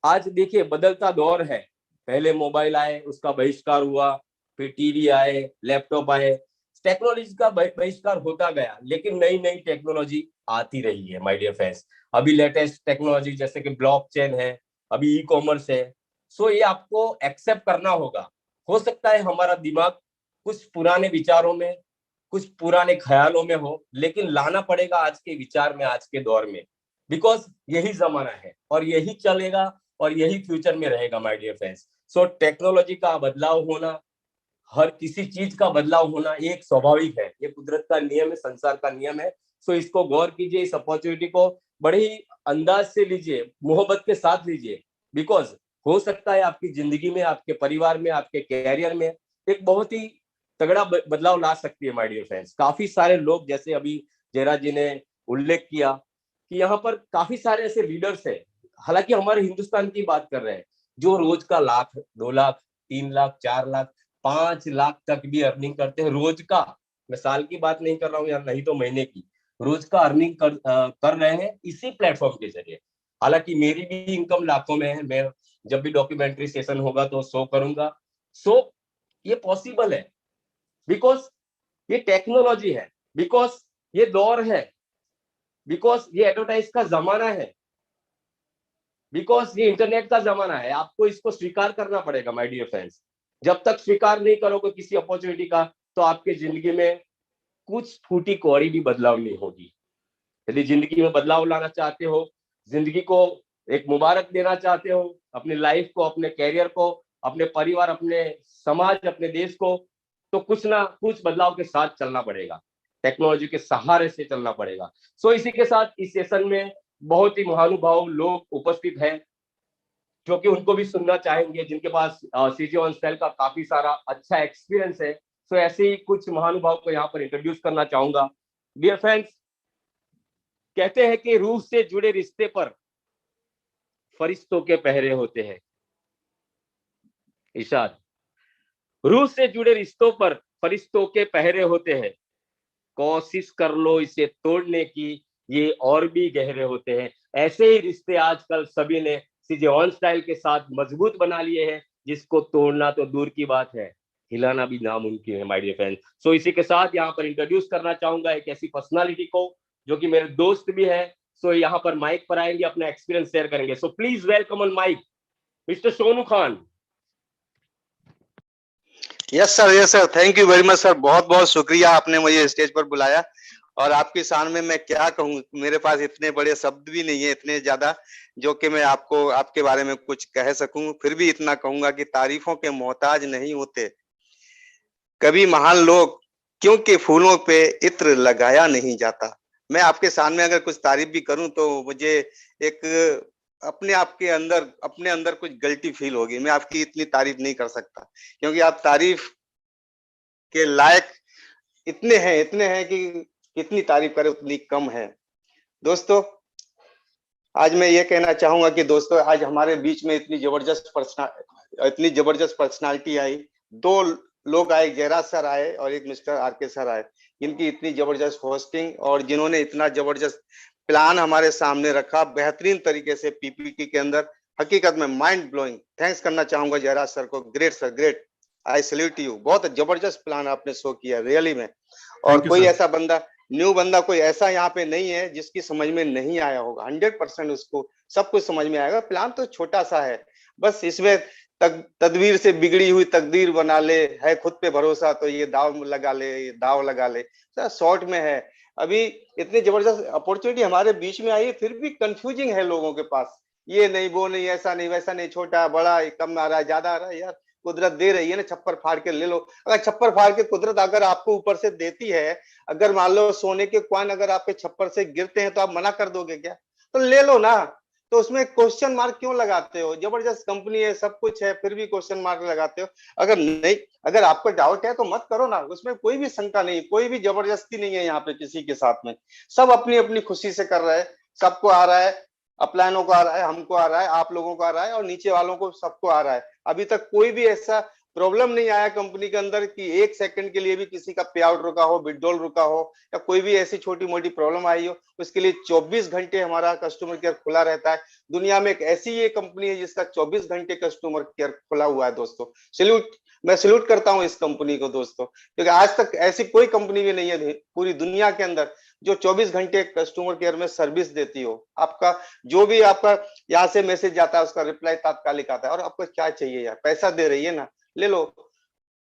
आज देखिए बदलता दौर है, पहले मोबाइल आए, उसका बहिष्कार हुआ, फिर टीवी आए, लैपटॉप आए, टेक्नोलॉजी का बहिष्कार होता गया, लेकिन नई नई टेक्नोलॉजी आती रही है माय डियर फ्रेंड्स। अभी लेटेस्ट टेक्नोलॉजी जैसे कि ब्लॉकचेन है, अभी ई कॉमर्स है। सो ये आपको एक्सेप्ट करना होगा। हो सकता है हमारा दिमाग कुछ पुराने विचारों में, कुछ पुराने ख्यालों में हो, लेकिन लाना पड़ेगा आज के विचार में, आज के दौर में, बिकॉज यही जमाना है और यही चलेगा और यही फ्यूचर में रहेगा my dear friends. So technology का बदलाव होना, हर किसी चीज का बदलाव होना ये एक स्वाभाविक है, ये कुदरत का नियम है, संसार का नियम है। सो इसको गौर कीजिए, इस अपॉर्चुनिटी को बड़े ही अंदाज से लीजिए, मोहब्बत के साथ लीजिए, बिकॉज हो सकता है आपकी जिंदगी में, आपके परिवार में, आपके कैरियर में एक बहुत ही तगड़ा बदलाव ला सकती है माय डियर फ्रेंड्स। काफी सारे लोग, जैसे अभी जयराज जी ने उल्लेख किया कि यहाँ पर काफी सारे ऐसे लीडर्स हैं, हालांकि हमारे हिंदुस्तान की बात कर रहे हैं, जो रोज का 1 लाख, 2 लाख, 3 लाख, 4 लाख, 5 लाख तक भी अर्निंग करते हैं रोज का। मैं साल की बात नहीं कर रहा हूँ, या नहीं तो महीने की, रोज का अर्निंग कर रहे हैं इसी प्लेटफॉर्म के जरिए। हालांकि मेरी भी इनकम लाखों में है, मैं जब भी डॉक्यूमेंट्री सेशन होगा तो शो करूंगा। सो ये पॉसिबल है बिकॉज ये टेक्नोलॉजी है, बिकॉज ये दौर है, बिकॉज ये एडवर्टाइज का जमाना है, बिकॉज ये इंटरनेट का जमाना है। आपको इसको स्वीकार करना पड़ेगा माय डियर फ्रेंड्स। जब तक स्वीकार नहीं करोगे किसी अपॉर्चुनिटी का, तो आपके जिंदगी में कुछ फूटी कौड़ी भी बदलाव नहीं होगी। यदि जिंदगी में बदलाव लाना चाहते हो, जिंदगी को एक मुबारक देना चाहते हो, अपनी लाइफ को, अपने कैरियर को, अपने परिवार, अपने समाज, अपने देश को, तो कुछ ना कुछ बदलाव के साथ चलना पड़ेगा, टेक्नोलॉजी के सहारे से चलना पड़ेगा। सो इसी के साथ इस सेशन में बहुत ही महानुभाव लोग उपस्थित हैं, जो कि उनको भी सुनना चाहेंगे, जिनके पास सीजी ऑन स्टाइल का काफी सारा अच्छा एक्सपीरियंस है। सो ऐसे ही कुछ महानुभाव को यहाँ पर इंट्रोड्यूस करना चाहूंगा। डियर फ्रेंड्स, कहते हैं कि रूह से जुड़े रिश्ते पर फरिश्तों के पहरे होते हैं। इरशाद, रूह से जुड़े रिश्तों पर फरिश्तों के पहरे होते हैं, कोशिश कर लो इसे तोड़ने की, ये और भी गहरे होते हैं। ऐसे ही रिश्ते आजकल सभी ने सीजे ऑन स्टाइल के साथ मजबूत बना लिए हैं, जिसको तोड़ना तो दूर की बात है, हिलाना भी नामुमकिन है माय डियर फ्रेंड। सो इसी के साथ यहाँ पर इंट्रोड्यूस करना चाहूंगा एक ऐसी पर्सनालिटी को जो कि मेरे दोस्त भी है। सो यहाँ पर माइक पर आएंगे, अपना एक्सपीरियंस शेयर करेंगे। So please welcome on mic mister Sonu Khan. Yes sir, thank you very much sir, बहुत बहुत शुक्रिया आपने मुझे स्टेज पर बुलाया। और आपकी शान में मैं क्या कहूँ, मेरे पास इतने बड़े शब्द भी नहीं है, इतने ज्यादा जो कि मैं आपको आपके बारे में कुछ कह सकूं। फिर भी इतना कहूंगा कि तारीफों के मोहताज नहीं होते कभी महान लोग, क्योंकि फूलों पे इत्र लगाया नहीं जाता। मैं आपके सामने अगर कुछ तारीफ भी करूं तो मुझे एक अपने अंदर कुछ गलती फील होगी। मैं आपकी इतनी तारीफ नहीं कर सकता, क्योंकि आप तारीफ के लायक इतने हैं कि कितनी तारीफ करें उतनी कम है। दोस्तों, आज मैं ये कहना चाहूंगा कि दोस्तों, आज हमारे बीच में इतनी जबरदस्त पर्सनालिटी आई। दो लोग आए, जयराज सर आए और एक मिस्टर आरके सर आए, इनकी इतनी जबरदस्त होस्टिंग और जिन्होंने इतना जबरदस्त प्लान हमारे सामने रखा बेहतरीन तरीके से पीपीटी के अंदर। हकीकत में माइंड ब्लोइंग, थैंक्स करना चाहूंगा जयराज सर को। Great sir, great, I salute you. बहुत जबरदस्त प्लान आपने शो किया रियली में। और कोई ऐसा बंदा, न्यू बंदा कोई ऐसा यहाँ पे नहीं है जिसकी समझ में नहीं आया होगा। 100% उसको सब कुछ समझ में आएगा। प्लान तो छोटा सा है, बस इसमें तदबीर से बिगड़ी हुई तकदीर बना ले, है खुद पे भरोसा तो ये दाव लगा ले, शॉर्ट में है। अभी इतनी जबरदस्त अपॉर्चुनिटी हमारे बीच में आई है, फिर भी कंफ्यूजिंग है लोगों के पास। ये नहीं, वो नहीं, ऐसा नहीं, वैसा नहीं, छोटा बड़ा, कम आ रहा है, ज्यादा आ रहा है। यार कुदरत दे रही है ना, छप्पर फाड़ के ले लो। अगर छप्पर फाड़ के कुदरत अगर आपको ऊपर से देती है, अगर मान लो सोने के कॉइन अगर आपके छप्पर से गिरते हैं तो आप मना कर दोगे क्या? तो ले लो ना। तो उसमें क्वेश्चन मार्क क्यों लगाते हो? जबरदस्त कंपनी है, सब कुछ है, फिर भी क्वेश्चन मार्क लगाते हो। अगर नहीं, अगर आपको डाउट है तो मत करो ना, उसमें कोई भी शंका नहीं, कोई भी जबरदस्ती नहीं है यहाँ पे किसी के साथ में। सब अपनी अपनी खुशी से कर रहे हैं, सबको आ रहा है, अपलाइनों को आ रहा है, हमको आ रहा है, आप लोगों को आ रहा है और नीचे वालों को सबको आ रहा है। अभी तक कोई भी ऐसा प्रॉब्लम नहीं आया कंपनी के अंदर कि 1 सेकंड के लिए भी किसी का पे आउट रुका हो, विड्रॉल रुका हो, या कोई भी ऐसी छोटी मोटी प्रॉब्लम आई हो। उसके लिए 24 घंटे हमारा कस्टमर केयर खुला रहता है। दुनिया में एक ऐसी ये कंपनी है जिसका 24 घंटे कस्टमर केयर खुला हुआ है। दोस्तों मैं सैल्यूट करता हूं इस कंपनी को दोस्तों, क्योंकि आज तक ऐसी कोई कंपनी भी नहीं है पूरी दुनिया के अंदर जो 24 घंटे कस्टमर केयर में सर्विस देती हो। आपका जो भी आपका यहाँ से मैसेज जाता है उसका रिप्लाई तात्कालिक आता है। और आपको क्या चाहिए यार, पैसा दे रही है ना, ले लो।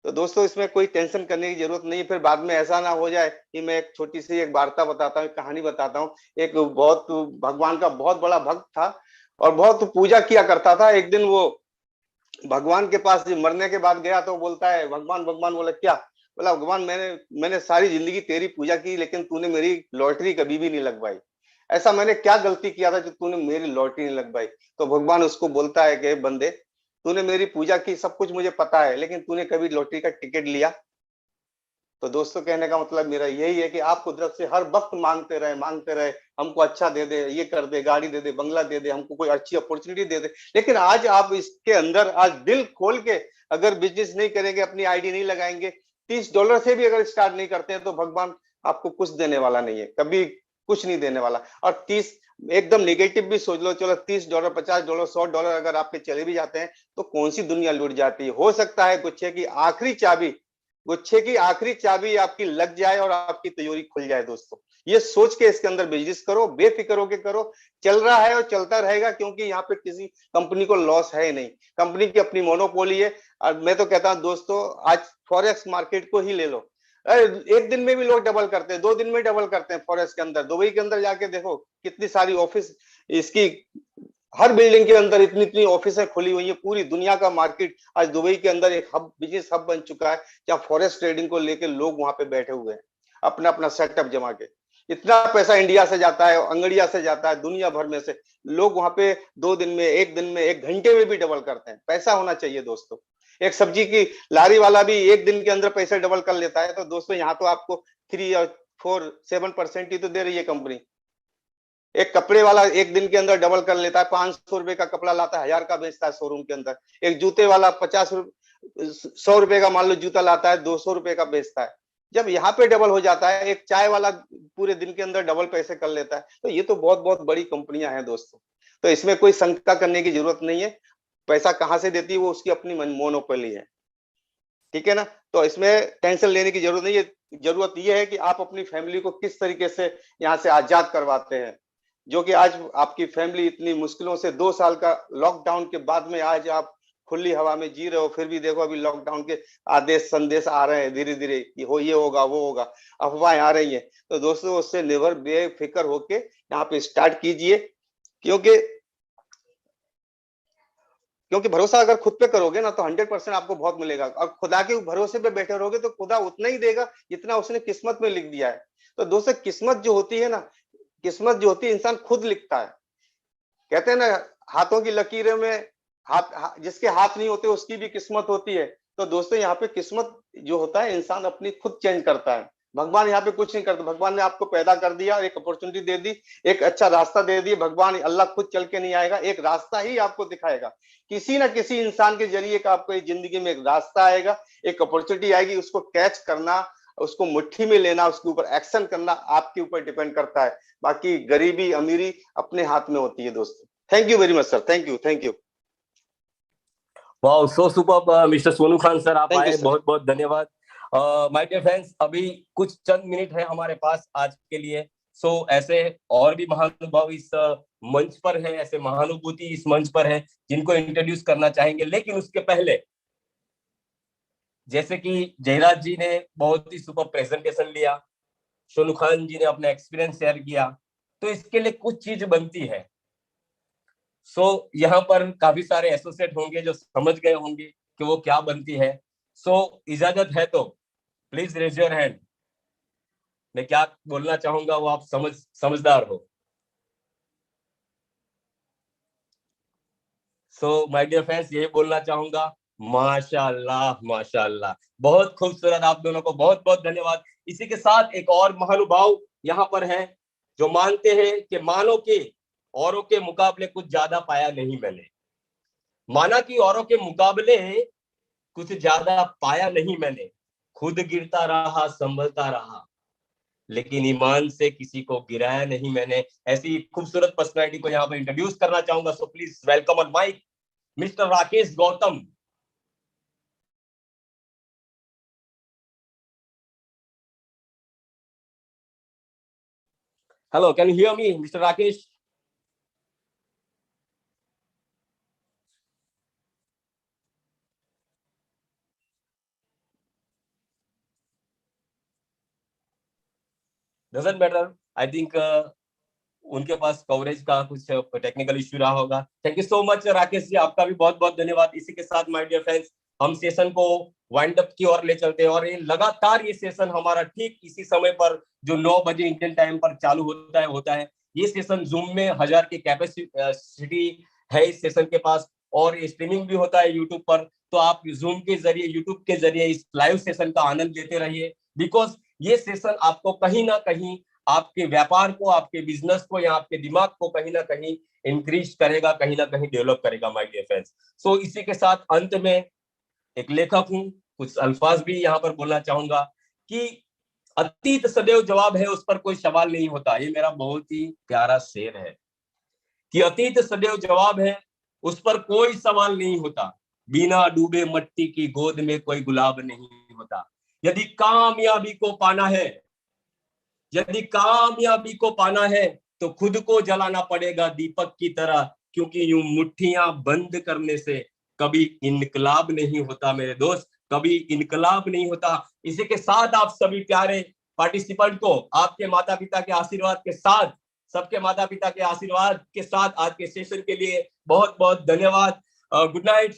तो दोस्तों, इसमें कोई टेंशन करने की जरूरत नहीं है। फिर बाद में ऐसा ना हो जाए कि मैं एक छोटी सी एक वार्ता बताता हूँ, कहानी बताता हूँ। एक बहुत भगवान का बहुत बड़ा भक्त था और बहुत पूजा किया करता था। एक दिन वो भगवान के पास मरने के बाद गया तो बोलता है, भगवान बोला क्या? बोला, भगवान मैंने सारी जिंदगी तेरी पूजा की, लेकिन तूने मेरी लॉटरी कभी भी नहीं लगवाई। ऐसा मैंने क्या गलती किया था जो तूने मेरी लॉटरी नहीं लगवाई? तो भगवान उसको बोलता है कि बंदे, तूने मेरी पूजा की, सब कुछ मुझे पता है, लेकिन तूने कभी लॉटरी का टिकट लिया? तो दोस्तों, कहने का मतलब मेरा यही है कि आप कुदरत से हर वक्त मांगते रहे, हमको अच्छा दे दे, ये कर दे, गाड़ी दे दे, बंगला दे दे, हमको कोई अच्छी अपॉर्चुनिटी दे दे। लेकिन आज आप इसके अंदर आज दिल खोल के अगर बिजनेस नहीं करेंगे, अपनी आईडी नहीं लगाएंगे, $30 से भी अगर स्टार्ट नहीं करते हैं, तो भगवान आपको कुछ देने वाला नहीं है, कभी कुछ नहीं देने वाला। और 30 एकदम नेगेटिव भी सोच लो, चलो $30, $50, $100 अगर आपके चले भी जाते हैं तो कौन सी दुनिया लूट जाती है। हो सकता है गुच्छे की आखिरी चाबी आपकी लग जाए और आपकी तिजोरी खुल जाए दोस्तों। ये सोच के इसके अंदर बिजनेस करो, बेफिक्र होके करो, चल रहा है और चलता रहेगा, क्योंकि यहाँ पे किसी कंपनी को लॉस है ही नहीं, कंपनी की अपनी मोनोपोली है। और मैं तो कहता हूँ दोस्तों, आज फॉरेक्स मार्केट को ही ले लो, एक दिन में भी लोग डबल करते हैं, 2 दिन में डबल करते हैं फॉरेक्स के अंदर। दुबई के अंदर जाके देखो कितनी सारी ऑफिस, इसकी हर बिल्डिंग के अंदर इतनी इतनी ऑफिसें खुली हुई है। पूरी दुनिया का मार्केट आज दुबई के अंदर एक हब, बिजनेस हब बन चुका है, जहाँ फॉरेक्स ट्रेडिंग को लेकर लोग वहां पे बैठे हुए हैं, अपना अपना सेटअप जमा के। इतना पैसा इंडिया से जाता है, अंगड़िया से जाता है, दुनिया भर में से लोग वहां पे 2 दिन में, 1 दिन में, 1 घंटे में भी डबल करते हैं। पैसा होना चाहिए दोस्तों। एक सब्जी की लारी वाला भी 1 दिन के अंदर पैसे डबल कर लेता है। तो दोस्तों यहाँ तो आपको 3 और 4, 7% ही तो दे रही है कंपनी। एक कपड़े वाला 1 दिन के अंदर डबल कर लेता है, 500 रुपए का कपड़ा लाता है, 1000 का बेचता है शोरूम के अंदर। एक जूते वाला 100 रुपए का मान लो जूता लाता है, 200 रुपए का बेचता है। जब यहाँ पे डबल हो जाता है, एक चाय वाला पूरे दिन के अंदर डबल पैसे कर लेता है। तो ये तो बहुत बहुत बड़ी कंपनियां हैं दोस्तों, तो इसमें कोई शंका करने की जरूरत नहीं है। पैसा कहाँ से देती है वो उसकी अपनी मोनोपोली है, ठीक है ना। तो इसमें टेंशन लेने की जरूरत नहीं है। जरूरत यह है कि आप अपनी फैमिली को किस तरीके से यहाँ से आजाद करवाते हैं, जो कि आज आपकी फैमिली इतनी मुश्किलों से 2 साल का लॉकडाउन के बाद में आज आप खुली हवा में जी रहे हो। फिर भी देखो अभी लॉकडाउन के आदेश संदेश आ रहे हैं धीरे धीरे कि हो ये होगा वो होगा, अफवाहें आ रही हैं। तो दोस्तों उससे निर्भर बेफिक्र होके यहाँ पे स्टार्ट कीजिए, क्योंकि भरोसा अगर खुद पे करोगे ना तो 100% आपको बहुत मिलेगा। और खुदा के भरोसे पे बैठे रहोगे तो खुदा उतना ही देगा जितना उसने किस्मत में लिख दिया है। तो दोस्तों किस्मत जो होती है ना, किस्मत जो होती है इंसान खुद लिखता है। कहते हैं ना हाथों की लकीरें में जिसके हाथ नहीं होते उसकी भी किस्मत होती है। तो दोस्तों यहाँ पे किस्मत जो होता है इंसान अपनी खुद चेंज करता है। भगवान यहाँ पे कुछ नहीं करता। भगवान ने आपको पैदा कर दिया, एक अपॉर्चुनिटी दे दी, एक अच्छा रास्ता दे दिया। भगवान अल्लाह खुद चल के नहीं आएगा, एक रास्ता ही आपको दिखाएगा। किसी ना किसी इंसान के जरिए का आपको जिंदगी में एक रास्ता आएगा, एक अपॉर्चुनिटी आएगी, उसको कैच करना, उसको मुट्ठी में लेना, उसके ऊपर एक्शन करना आपके ऊपर डिपेंड करता है। बाकी गरीबी अमीरी अपने हाथ में होती है दोस्तों। Thank you very much sir, thank you. Wow, so super mister Sonu Khan sir, आप Thank you, आए, sir. बहुत बहुत धन्यवाद। माय डियर फ्रेंड्स, अभी कुछ चंद मिनट है हमारे पास आज के लिए। सो ऐसे और भी महानुभाव इस मंच पर है, ऐसे महानुभूति इस मंच पर है जिनको इंट्रोड्यूस करना चाहेंगे। लेकिन उसके पहले, जैसे कि जयराज जी ने बहुत ही सुपर प्रेजेंटेशन लिया, सोनू खान जी ने अपना एक्सपीरियंस शेयर किया, तो इसके लिए कुछ चीज बनती है। सो यहाँ पर काफी सारे एसोसिएट होंगे जो समझ गए होंगे कि वो क्या बनती है। सो इजाजत है तो प्लीज रेज योर हैंड। मैं क्या बोलना चाहूंगा वो आप समझदार हो। सो माय डियर फ्रेंड्स, यही बोलना चाहूंगा, माशाल्लाह माशाल्लाह, बहुत खूबसूरत। आप दोनों को बहुत बहुत धन्यवाद। इसी के साथ एक और महानुभाव यहाँ पर है जो मानते हैं कि मानो कि औरों के मुकाबले कुछ ज्यादा पाया नहीं मैंने। माना कि औरों के मुकाबले कुछ ज्यादा पाया नहीं मैंने, खुद गिरता रहा संभलता रहा, लेकिन ईमान से किसी को गिराया नहीं मैंने। ऐसी खूबसूरत पर्सनालिटी को यहाँ पर इंट्रोड्यूस करना चाहूंगा। So please welcome on mic mister Rakesh Gautam. Hello, can you hear me mister Rakesh? Doesn't matter, I think उनके पास कवरेज का कुछ टेक्निकल इश्यू रहा होगा। Thank you so much Rakesh ji, आपका भी बहुत बहुत धन्यवाद। इसी के साथ माय डियर फ्रेंड्स, हम सेशन को वाइंड अप की ओर ले चलते हैं। और ये लगातार ये सेशन हमारा ठीक इसी समय पर जो 9 बजे इंडियन टाइम पर चालू होता है। ये सेशन जूम में 1000 की कैपेसिटी है इस सेशन के पास, और ये स्ट्रीमिंग भी होता है यूट्यूब पर। तो आप जूम के जरिए, यूट्यूब के जरिए इस लाइव सेशन का आनंद लेते रहिए, बिकॉज ये सेशन आपको कहीं ना कहीं आपके व्यापार को, आपके बिजनेस को या आपके दिमाग को कहीं ना कहीं इंक्रीज करेगा, कहीं ना कहीं डेवलप करेगा माय डियर फ्रेंड्स। सो इसी के साथ अंत में एक लेखक हूं, कुछ अल्फाज भी यहाँ पर बोलना चाहूंगा कि अतीत सदैव जवाब है, उस पर कोई सवाल नहीं होता। ये मेरा बहुत ही प्यारा शेर है कि अतीत सदैव जवाब है, उस पर कोई सवाल नहीं होता। बिना डूबे मट्टी की गोद में कोई गुलाब नहीं होता। यदि कामयाबी को पाना है यदि कामयाबी को पाना है तो खुद को जलाना पड़ेगा दीपक की तरह, क्योंकि यूं मुट्ठियां बंद करने से कभी इनकलाब नहीं होता मेरे दोस्त, कभी इनकलाब नहीं होता। इसी के साथ आप सभी प्यारे पार्टिसिपेंट को आपके माता पिता के आशीर्वाद के साथ, सबके माता पिता के आशीर्वाद के साथ आज के सेशन के लिए बहुत बहुत धन्यवाद। Good night.